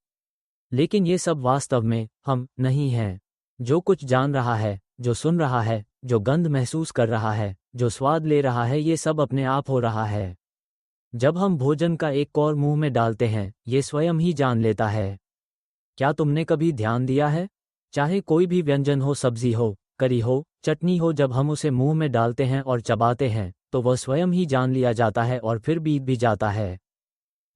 लेकिन ये सब वास्तव में हम नहीं हैं। जो कुछ जान रहा है, जो सुन रहा है, जो गंध महसूस कर रहा है, जो स्वाद ले रहा है, ये सब अपने आप हो रहा है। जब हम भोजन का एक कौर मुंह में डालते हैं, ये स्वयं ही जान लेता है। क्या तुमने कभी ध्यान दिया है? चाहे कोई भी व्यंजन हो, सब्जी हो, करी हो, चटनी हो, जब हम उसे मुंह में डालते हैं और चबाते हैं तो वह स्वयं ही जान लिया जाता है और फिर बीत भी जाता है।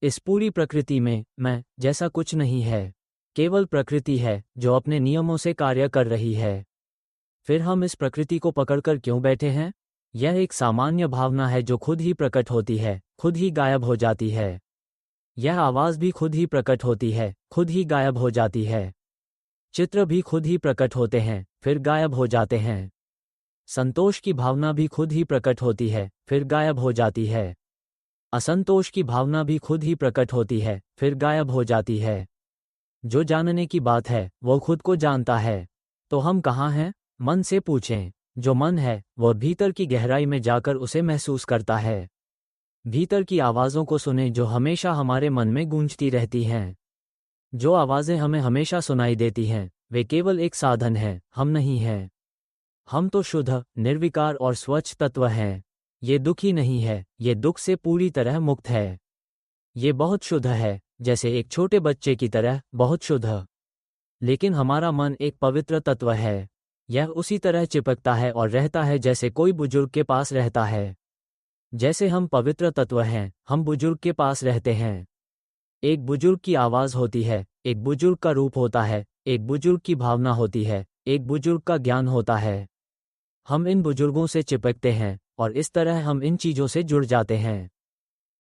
इस पूरी प्रकृति में मैं जैसा कुछ नहीं है। केवल प्रकृति है जो अपने नियमों से कार्य कर रही है। फिर हम इस प्रकृति को पकड़कर क्यों बैठे हैं? यह एक सामान्य भावना है जो खुद ही प्रकट होती है, खुद ही गायब हो जाती है। यह आवाज़ भी खुद ही प्रकट होती है, खुद ही गायब हो जाती है। चित्र भी खुद ही प्रकट होते हैं, फिर गायब हो जाते हैं। संतोष की भावना भी खुद ही प्रकट होती है, फिर गायब हो जाती है। असंतोष की भावना भी खुद ही प्रकट होती है, फिर गायब हो जाती है। जो जानने की बात है वो खुद को जानता है। तो हम कहाँ हैं? मन से पूछें। जो मन है वह भीतर की गहराई में जाकर उसे महसूस करता है। भीतर की आवाज़ों को सुने जो हमेशा हमारे मन में गूंजती रहती हैं। जो आवाज़ें हमें हमेशा सुनाई देती हैं वे केवल एक साधन हैं, हम नहीं हैं। हम तो शुद्ध, निर्विकार और स्वच्छ तत्व हैं। ये दुखी नहीं है, ये दुख से पूरी तरह मुक्त है। ये बहुत शुद्ध है, जैसे एक छोटे बच्चे की तरह बहुत शुद्ध। लेकिन हमारा मन एक पवित्र तत्व है। यह उसी तरह चिपकता है और रहता है जैसे कोई बुजुर्ग के पास रहता है। जैसे हम पवित्र तत्व हैं, हम बुजुर्ग के पास रहते हैं। एक बुजुर्ग की आवाज़ होती है, एक बुजुर्ग का रूप होता है, एक बुजुर्ग की भावना होती है, एक बुजुर्ग का ज्ञान होता है। हम इन बुजुर्गों से चिपकते हैं और इस तरह हम इन चीज़ों से जुड़ जाते हैं।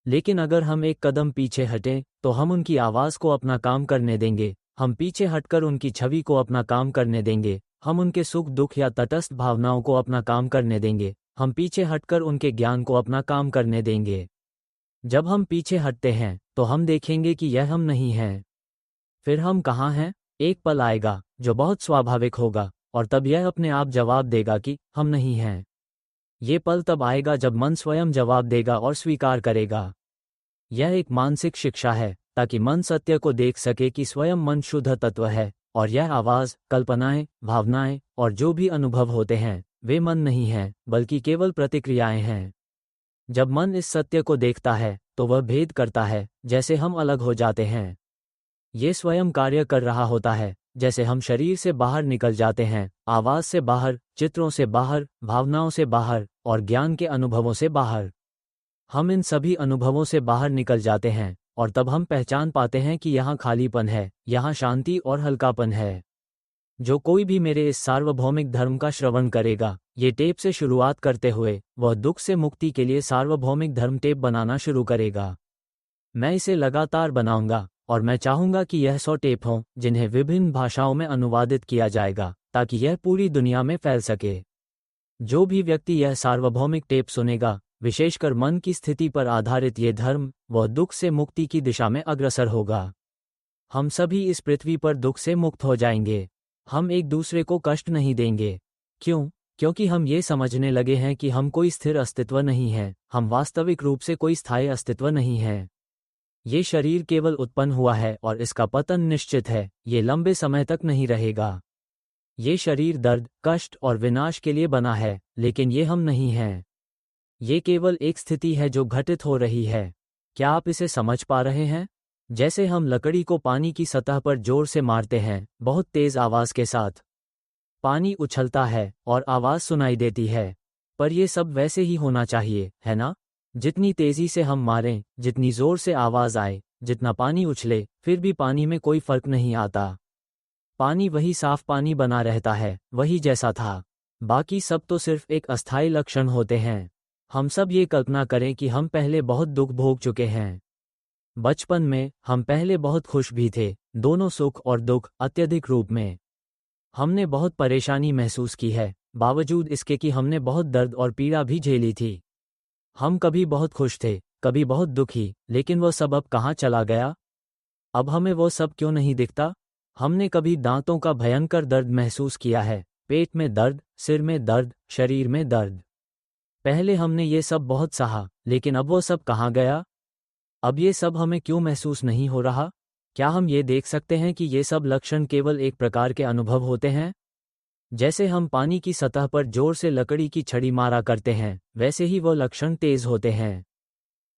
लेकिन अगर हम एक कदम पीछे हटें तो हम उनकी आवाज़ को अपना काम करने देंगे। हम पीछे हटकर उनकी छवि को अपना काम करने देंगे। हम उनके सुख, दुख या तटस्थ भावनाओं को अपना काम करने देंगे। हम पीछे हटकर उनके ज्ञान को अपना काम करने देंगे। जब हम पीछे हटते हैं तो हम देखेंगे कि यह हम नहीं हैं। फिर हम कहाँ हैं? एक पल आएगा जो बहुत स्वाभाविक होगा और तब यह अपने आप जवाब देगा कि हम नहीं हैं। ये पल तब आएगा जब मन स्वयं जवाब देगा और स्वीकार करेगा। यह एक मानसिक शिक्षा है ताकि मन सत्य को देख सके कि स्वयं मन शुद्ध तत्व है और यह आवाज़, कल्पनाएं, भावनाएं और जो भी अनुभव होते हैं वे मन नहीं हैं, बल्कि केवल प्रतिक्रियाएं हैं। जब मन इस सत्य को देखता है तो वह भेद करता है, जैसे हम अलग हो जाते हैं। ये स्वयं कार्य कर रहा होता है, जैसे हम शरीर से बाहर निकल जाते हैं, आवाज़ से बाहर, चित्रों से बाहर, भावनाओं से बाहर और ज्ञान के अनुभवों से बाहर। हम इन सभी अनुभवों से बाहर निकल जाते हैं और तब हम पहचान पाते हैं कि यहाँ खालीपन है, यहाँ शांति और हल्कापन है। जो कोई भी मेरे इस सार्वभौमिक धर्म का श्रवण करेगा, ये टेप से शुरुआत करते हुए वह दुख से मुक्ति के लिए सार्वभौमिक धर्म टेप बनाना शुरू करेगा। मैं इसे लगातार बनाऊंगा और मैं चाहूंगा कि यह 100 टेप हों जिन्हें विभिन्न भाषाओं में अनुवादित किया जाएगा ताकि यह पूरी दुनिया में फैल सके। जो भी व्यक्ति यह सार्वभौमिक टेप सुनेगा, विशेषकर मन की स्थिति पर आधारित ये धर्म, वह दुख से मुक्ति की दिशा में अग्रसर होगा। हम सभी इस पृथ्वी पर दुख से मुक्त हो जाएंगे। हम एक दूसरे को कष्ट नहीं देंगे। क्यों? क्योंकि हम ये समझने लगे हैं कि हम कोई स्थिर अस्तित्व नहीं हैं, हम वास्तविक रूप से कोई स्थायी अस्तित्व नहीं हैं। ये शरीर केवल उत्पन्न हुआ है और इसका पतन निश्चित है, ये लंबे समय तक नहीं रहेगा। ये शरीर दर्द, कष्ट और विनाश के लिए बना है, लेकिन ये हम नहीं हैं। ये केवल एक स्थिति है जो घटित हो रही है। क्या आप इसे समझ पा रहे हैं? जैसे हम लकड़ी को पानी की सतह पर जोर से मारते हैं, बहुत तेज आवाज़ के साथ। पानी उछलता है और आवाज़ सुनाई देती है। पर यह सब वैसे ही होना चाहिए, है ना? जितनी तेजी से हम मारें, जितनी जोर से आवाज आए, जितना पानी उछले, फिर भी पानी में कोई फर्क नहीं आता। पानी वही साफ पानी बना रहता है, वही जैसा था। बाकी सब तो सिर्फ एक अस्थायी लक्षण होते हैं। हम सब ये कल्पना करें कि हम पहले बहुत दुख भोग चुके हैं। बचपन में हम पहले बहुत खुश भी थे, दोनों सुख और दुख अत्यधिक रूप में। हमने बहुत परेशानी महसूस की है, बावजूद इसके कि हमने बहुत दर्द और पीड़ा भी झेली थी। हम कभी बहुत खुश थे, कभी बहुत दुखी, लेकिन वो सब अब कहाँ चला गया? अब हमें वो सब क्यों नहीं दिखता? हमने कभी दांतों का भयंकर दर्द महसूस किया है, पेट में दर्द, सिर में दर्द, शरीर में दर्द। पहले हमने ये सब बहुत सहा, लेकिन अब वो सब कहाँ गया? अब ये सब हमें क्यों महसूस नहीं हो रहा? क्या हम ये देख सकते हैं कि ये सब लक्षण केवल एक प्रकार के अनुभव होते हैं? जैसे हम पानी की सतह पर जोर से लकड़ी की छड़ी मारा करते हैं, वैसे ही वो लक्षण तेज होते हैं।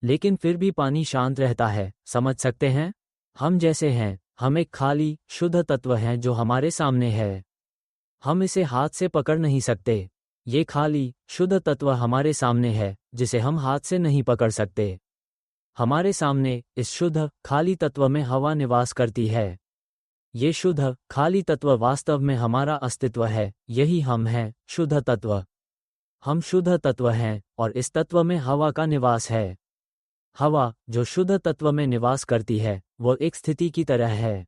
लेकिन फिर भी पानी शांत रहता है, समझ सकते हैं? हम जैसे हैं, हम एक खाली, शुद्ध तत्व हैं जो हमारे सामने है। हम इसे हाथ से पकड़ नहीं सकते। ये खाली, शुद्ध तत्व हमारे सामने है, जिसे हम हाथ से नहीं पकड़ सकते। हमारे सामने, इस शुद्ध, खाली तत्व में हवा निवास करती है। ये शुद्ध, खाली तत्व वास्तव में हमारा अस्तित्व है, यही हम हैं, शुद्ध तत्व। हम शुद्ध तत्व हैं, और इस तत्व में हवा का निवास है। हवा, जो शुद्ध तत्व में निवास करती है, वो एक स्थिति की तरह है।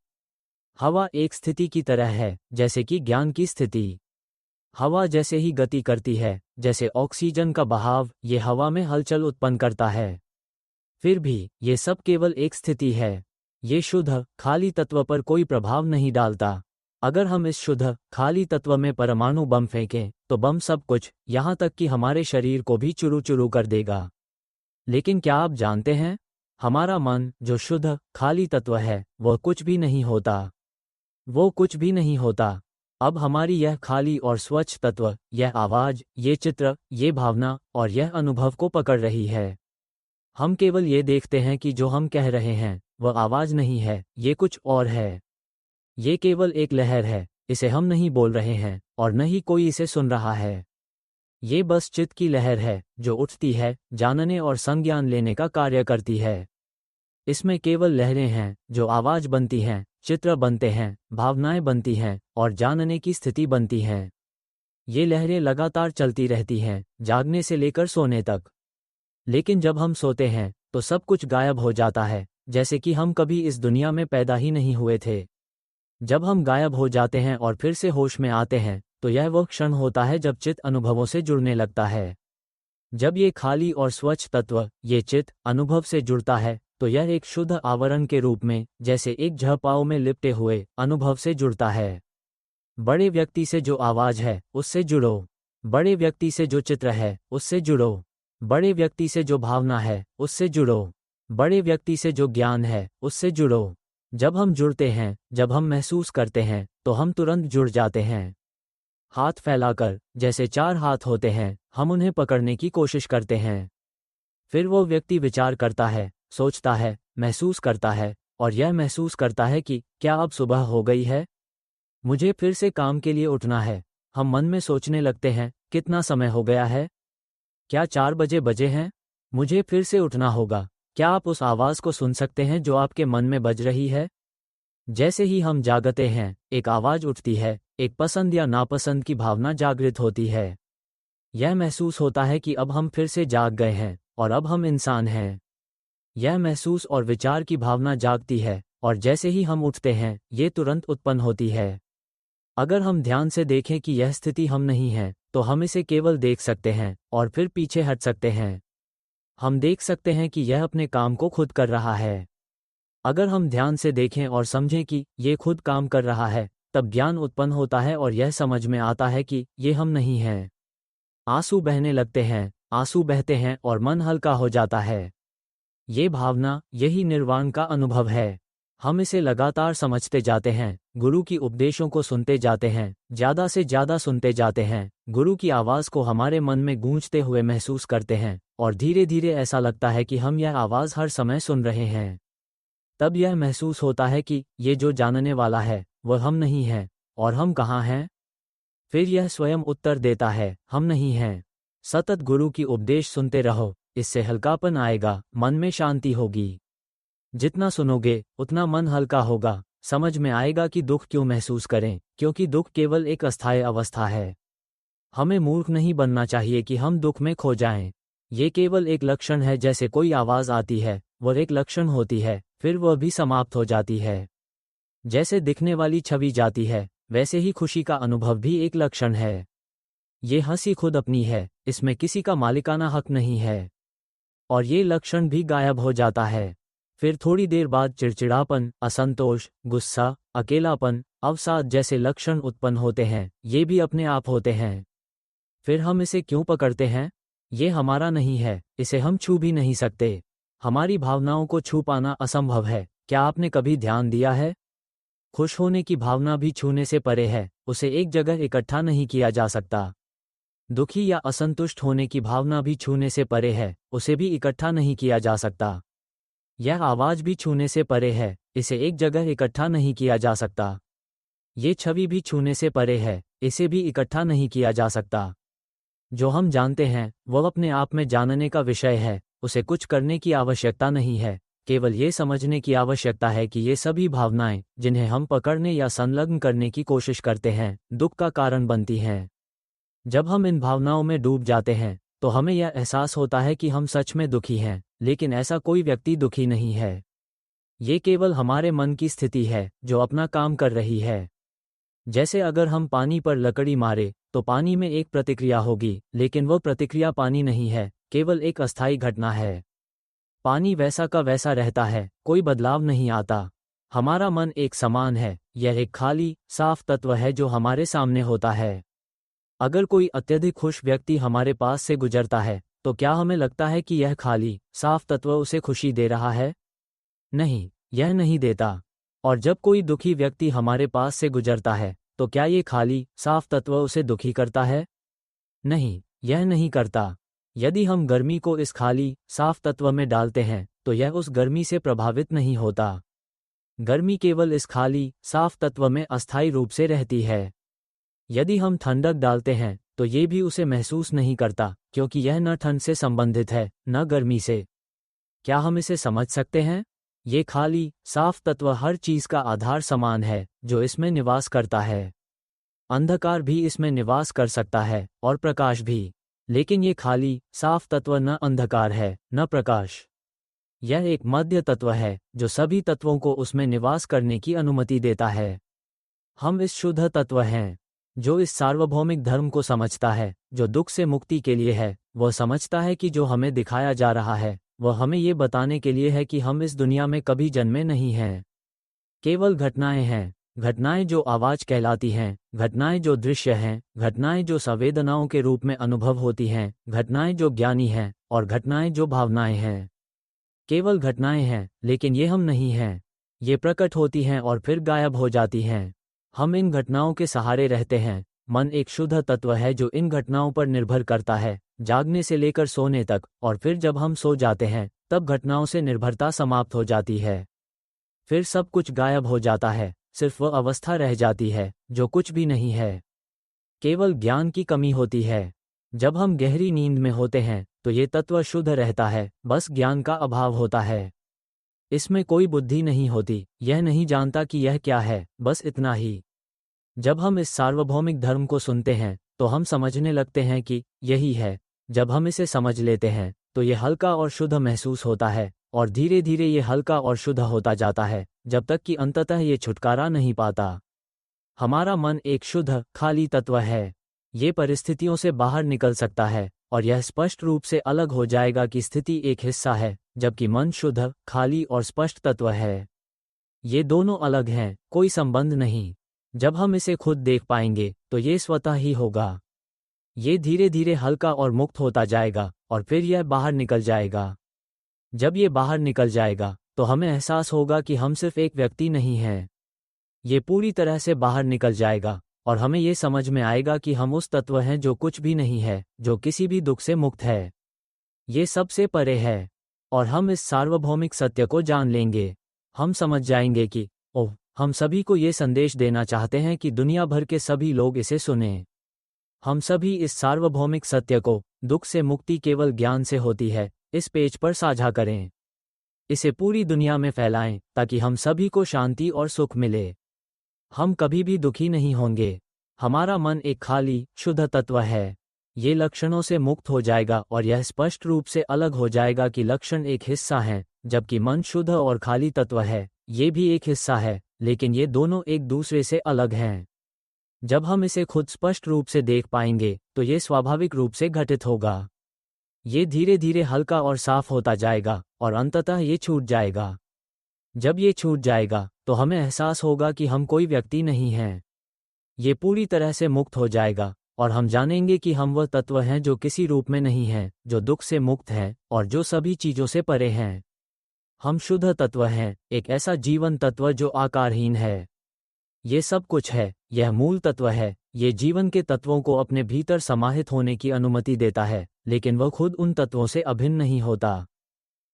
हवा एक स्थिति की तरह है, जैसे कि ज्ञान की स्थिति। हवा जैसे ही गति करती है, जैसे ऑक्सीजन का बहाव, ये हवा में हलचल उत्पन्न करता है। फिर भी, ये सब केवल एक स्थिति है। ये शुद्ध, खाली तत्व पर कोई प्रभाव नहीं डालता। अगर हम इस शुद्ध, खाली तत्व में परमाणु बम फेंकें, तो बम सब कुछ, यहाँ तक कि हमारे शरीर को भी चुरू चुरू कर देगा। लेकिन क्या आप जानते हैं? हमारा मन, जो शुद्ध, खाली तत्व है, वह कुछ भी नहीं होता। वो कुछ भी नहीं होता। अब हमारी यह खाली और स्वच्छ तत्व, यह आवाज, ये चित्र, ये भावना और यह अनुभव को पकड़ रही है। हम केवल ये देखते हैं कि जो हम कह रहे हैं, वह आवाज नहीं है, ये कुछ और है। ये केवल एक लहर है, इसे हम नहीं बोल रहे हैं, और न ही कोई इसे सुन रहा है। ये बस चित्त की लहर है, जो उठती है, जानने और संज्ञान लेने का कार्य करती है। इसमें केवल लहरें हैं, जो आवाज बनती हैं, चित्र बनते हैं, भावनाएं बनती हैं, और जानने की स्थिति बनती हैं। ये लहरें लगातार चलती रहती हैं, जागने से लेकर सोने तक। लेकिन जब हम सोते हैं, तो सब कुछ गायब हो जाता है, जैसे कि हम कभी इस दुनिया में पैदा ही नहीं हुए थे। जब हम गायब हो जाते हैं और फिर से होश में आते हैं, तो यह वो क्षण होता है जब चित्त अनुभवों से जुड़ने लगता है। जब ये खाली और स्वच्छ तत्व, ये चित्त, अनुभव से जुड़ता है, तो यह एक शुद्ध आवरण के रूप में, जैसे एक झपाव में लिपटे हुए, अनुभव से जुड़ता है। बड़े व्यक्ति से जो आवाज है, उससे जुड़ो। बड़े व्यक्ति से जो चित्र है, उससे जुड़ो। बड़े व्यक्ति से जो भावना है, उससे जुड़ो। बड़े व्यक्ति से जो ज्ञान है, उससे जुड़ो। जब हम जुड़ते हैं, जब हम महसूस करते हैं, तो हम तुरंत जुड़ जाते हैं। हाथ फैलाकर, जैसे चार हाथ होते हैं, हम उन्हें पकड़ने की कोशिश करते हैं। फिर वो व्यक्ति विचार करता है, सोचता है, महसूस करता है, और यह महसूस करता है कि क्या अब सुबह हो गई है? मुझे फिर से काम के लिए उठना है। हम मन में सोचने लगते हैं, कितना समय हो गया है? क्या 4 बजे हैं? मुझे फिर से उठना होगा। क्या आप उस आवाज़ को सुन सकते हैं जो आपके मन में बज रही है? जैसे ही हम जागते हैं, एक आवाज़ उठती है, एक पसंद या नापसंद की भावना जागृत होती है। यह महसूस होता है कि अब हम फिर से जाग गए हैं, और अब हम इंसान हैं। यह महसूस और विचार की भावना जागती है, और जैसे ही हम उठते हैं, ये तुरंत उत्पन्न होती है। अगर हम ध्यान से देखें कि यह स्थिति हम नहीं हैं, तो हम इसे केवल देख सकते हैं, और फिर पीछे हट सकते हैं। हम देख सकते हैं कि यह अपने काम को खुद कर रहा है। अगर हम ध्यान से देखें और समझें कि ये खुद काम कर रहा है, तब ज्ञान उत्पन्न होता है और यह समझ में आता है कि ये हम नहीं हैं। आंसू बहने लगते हैं, आंसू बहते हैं और मन हल्का हो जाता है। ये भावना, यही निर्वाण का अनुभव है। हम इसे लगातार समझते जाते हैं, गुरु की उपदेशों को सुनते जाते हैं, ज़्यादा से ज़्यादा सुनते जाते हैं, गुरु की आवाज़ को हमारे मन में गूंजते हुए महसूस करते हैं, और धीरे धीरे ऐसा लगता है कि हम यह आवाज़ हर समय सुन रहे हैं। तब यह महसूस होता है कि ये जो जानने वाला है, वह हम नहीं हैं, और हम कहाँ हैं? फिर यह स्वयं उत्तर देता है, हम नहीं हैं। सतत गुरु की उपदेश सुनते रहो, इससे हल्कापन आएगा, मन में शांति होगी। जितना सुनोगे उतना मन हल्का होगा, समझ में आएगा कि दुख क्यों महसूस करें, क्योंकि दुख केवल एक अस्थायी अवस्था है। हमें मूर्ख नहीं बनना चाहिए कि हम दुख में खो जाएं। ये केवल एक लक्षण है, जैसे कोई आवाज़ आती है, वह एक लक्षण होती है, फिर वह भी समाप्त हो जाती है। जैसे दिखने वाली छवि जाती है, वैसे ही खुशी का अनुभव भी एक लक्षण है। ये हंसी खुद अपनी है, इसमें किसी का मालिकाना हक नहीं है। और ये लक्षण भी गायब हो जाता है। फिर थोड़ी देर बाद चिड़चिड़ापन, असंतोष, गुस्सा, अकेलापन, अवसाद जैसे लक्षण उत्पन्न होते हैं। ये भी अपने आप होते हैं। फिर हम इसे क्यों पकड़ते हैं? ये हमारा नहीं है, इसे हम छू भी नहीं सकते। हमारी भावनाओं को छू पाना असंभव है। क्या आपने कभी ध्यान दिया है? खुश होने की भावना भी छूने से परे है, उसे एक जगह इकट्ठा नहीं किया जा सकता। दुखी या असंतुष्ट होने की भावना भी छूने से परे है, उसे भी इकट्ठा नहीं किया जा सकता। यह आवाज़ भी छूने से परे है, इसे एक जगह इकट्ठा नहीं किया जा सकता। ये छवि भी छूने से परे है, इसे भी इकट्ठा नहीं किया जा सकता। जो हम जानते हैं वह अपने आप में जानने का विषय है, उसे कुछ करने की आवश्यकता नहीं है, केवल ये समझने की आवश्यकता है कि ये सभी भावनाएं, जिन्हें हम पकड़ने या संलग्न करने की कोशिश करते हैं, दुख का कारण बनती हैं। जब हम इन भावनाओं में डूब जाते हैं तो हमें यह एहसास होता है कि हम सच में दुखी हैं, लेकिन ऐसा कोई व्यक्ति दुखी नहीं है। ये केवल हमारे मन की स्थिति है जो अपना काम कर रही है। जैसे अगर हम पानी पर लकड़ी मारे तो पानी में एक प्रतिक्रिया होगी, लेकिन वह प्रतिक्रिया पानी नहीं है, केवल एक अस्थायी घटना है। पानी वैसा का वैसा रहता है, कोई बदलाव नहीं आता। हमारा मन एक समान है, यह एक खाली, साफ तत्व है जो हमारे सामने होता है। अगर कोई अत्यधिक खुश व्यक्ति हमारे पास से गुजरता है तो क्या हमें लगता है कि यह खाली, साफ तत्व उसे खुशी दे रहा है? नहीं, यह नहीं देता। और जब कोई दुखी व्यक्ति हमारे पास से गुजरता है तो क्या ये खाली, साफ तत्व उसे दुखी करता है? नहीं, यह नहीं करता। यदि हम गर्मी को इस खाली, साफ तत्व में डालते हैं तो यह उस गर्मी से प्रभावित नहीं होता। गर्मी केवल इस खाली, साफ तत्व में अस्थायी रूप से रहती है। यदि हम ठंडक डालते हैं तो ये भी उसे महसूस नहीं करता, क्योंकि यह न ठंड से संबंधित है न गर्मी से। क्या हम इसे समझ सकते हैं? ये खाली, साफ तत्व हर चीज का आधार समान है जो इसमें निवास करता है। अंधकार भी इसमें निवास कर सकता है और प्रकाश भी, लेकिन ये खाली, साफ तत्व न अंधकार है न प्रकाश। यह एक मध्य तत्व है जो सभी तत्वों को उसमें निवास करने की अनुमति देता है। हम इस शुद्ध तत्व हैं जो इस सार्वभौमिक धर्म को समझता है, जो दुख से मुक्ति के लिए है। वह समझता है कि जो हमें दिखाया जा रहा है वह हमें ये बताने के लिए है कि हम इस दुनिया में कभी जन्मे नहीं हैं। केवल घटनाएं हैं, घटनाएं जो आवाज कहलाती हैं, घटनाएं जो दृश्य हैं, घटनाएं जो संवेदनाओं के रूप में अनुभव होती हैं, घटनाएं जो ज्ञानी हैं और घटनाएं जो भावनाएं हैं। केवल घटनाएं हैं, लेकिन ये हम नहीं हैं। ये प्रकट होती हैं और फिर गायब हो जाती हैं। हम इन घटनाओं के सहारे रहते हैं। मन एक शुद्ध तत्व है जो इन घटनाओं पर निर्भर करता है, जागने से लेकर सोने तक, और फिर जब हम सो जाते हैं तब घटनाओं से निर्भरता समाप्त हो जाती है। फिर सब कुछ गायब हो जाता है, सिर्फ वह अवस्था रह जाती है जो कुछ भी नहीं है। केवल ज्ञान की कमी होती है। जब हम गहरी नींद में होते हैं तो ये तत्व शुद्ध रहता है, बस ज्ञान का अभाव होता है। इसमें कोई बुद्धि नहीं होती, यह नहीं जानता कि यह क्या है, बस इतना ही। जब हम इस सार्वभौमिक धर्म को सुनते हैं तो हम समझने लगते हैं कि यही है। जब हम इसे समझ लेते हैं तो ये हल्का और शुद्ध महसूस होता है, और धीरे धीरे ये हल्का और शुद्ध होता जाता है, जब तक कि अंततः ये छुटकारा नहीं पाता। हमारा मन एक शुद्ध, खाली तत्व है। ये परिस्थितियों से बाहर निकल सकता है और यह स्पष्ट रूप से अलग हो जाएगा कि स्थिति एक हिस्सा है, जबकि मन शुद्ध, खाली और स्पष्ट तत्व है। ये दोनों अलग हैं, कोई संबंध नहीं। जब हम इसे खुद देख पाएंगे तो ये स्वतः ही होगा। ये धीरे धीरे हल्का और मुक्त होता जाएगा और फिर यह बाहर निकल जाएगा। जब ये बाहर निकल जाएगा तो हमें एहसास होगा कि हम सिर्फ एक व्यक्ति नहीं हैं। ये पूरी तरह से बाहर निकल जाएगा और हमें ये समझ में आएगा कि हम उस तत्व हैं जो कुछ भी नहीं है, जो किसी भी दुख से मुक्त है। ये सबसे परे है और हम इस सार्वभौमिक सत्य को जान लेंगे। हम समझ जाएंगे कि ओह, हम सभी को ये संदेश देना चाहते हैं कि दुनिया भर के सभी लोग इसे सुनें। हम सभी इस सार्वभौमिक सत्य को, दुख से मुक्ति केवल ज्ञान से होती है, इस पेज पर साझा करें। इसे पूरी दुनिया में फैलाएं ताकि हम सभी को शांति और सुख मिले। हम कभी भी दुखी नहीं होंगे। हमारा मन एक खाली, शुद्ध तत्व है। ये लक्षणों से मुक्त हो जाएगा और यह स्पष्ट रूप से अलग हो जाएगा कि लक्षण एक हिस्सा हैं, जबकि मन शुद्ध और खाली तत्व है, ये भी एक हिस्सा है, लेकिन ये दोनों एक दूसरे से अलग हैं। जब हम इसे खुद स्पष्ट रूप से देख पाएंगे तो ये स्वाभाविक रूप से घटित होगा। ये धीरे धीरे हल्का और साफ होता जाएगा और अंततः ये छूट जाएगा। जब ये छूट जाएगा तो हमें एहसास होगा कि हम कोई व्यक्ति नहीं हैं। ये पूरी तरह से मुक्त हो जाएगा और हम जानेंगे कि हम वह तत्व हैं जो किसी रूप में नहीं हैं, जो दुख से मुक्त हैं और जो सभी चीज़ों से परे हैं। हम शुद्ध तत्व हैं, एक ऐसा जीवन तत्व जो आकारहीन है। ये सब कुछ है, यह मूल तत्व है। ये जीवन के तत्वों को अपने भीतर समाहित होने की अनुमति देता है, लेकिन वह खुद उन तत्वों से अभिन्न नहीं होता।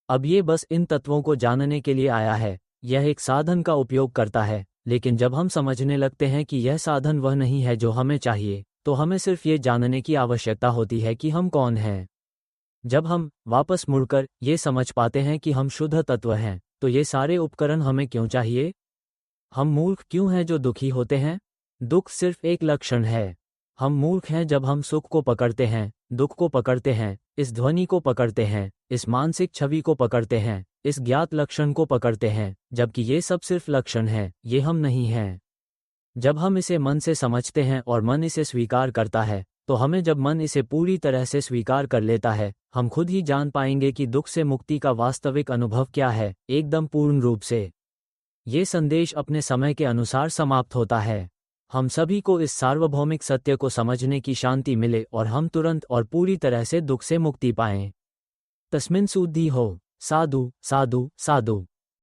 अब ये बस इन तत्वों को जानने के लिए आया है। यह एक साधन का उपयोग करता है, लेकिन जब हम समझने लगते हैं कि यह साधन वह नहीं है जो हमें चाहिए, तो हमें सिर्फ ये जानने की आवश्यकता होती है कि हम कौन हैं। जब हम वापस मुड़कर ये समझ पाते हैं कि हम शुद्ध तत्व हैं, तो ये सारे उपकरण हमें क्यों चाहिए? हम मूर्ख क्यों हैं जो दुखी होते हैं? दुख सिर्फ एक लक्षण है। हम मूर्ख हैं जब हम सुख को पकड़ते हैं, दुख को पकड़ते हैं, इस ध्वनि को पकड़ते हैं, इस मानसिक छवि को पकड़ते हैं, इस ज्ञात लक्षण को पकड़ते हैं, जबकि ये सब सिर्फ लक्षण हैं, ये हम नहीं हैं। जब हम इसे मन से समझते हैं और मन इसे स्वीकार करता है, तो हमें जब मन इसे पूरी तरह से स्वीकार कर लेता है, हम खुद ही जान पाएंगे कि दुख से मुक्ति का वास्तविक अनुभव क्या है, एकदम पूर्ण रूप से। ये संदेश अपने समय के अनुसार समाप्त होता है। हम सभी को इस सार्वभौमिक सत्य को समझने की शांति मिले और हम तुरंत और पूरी तरह से दुख से मुक्ति पाएं। तस्मिन् शुद्धि हो। साधु साधु साधु।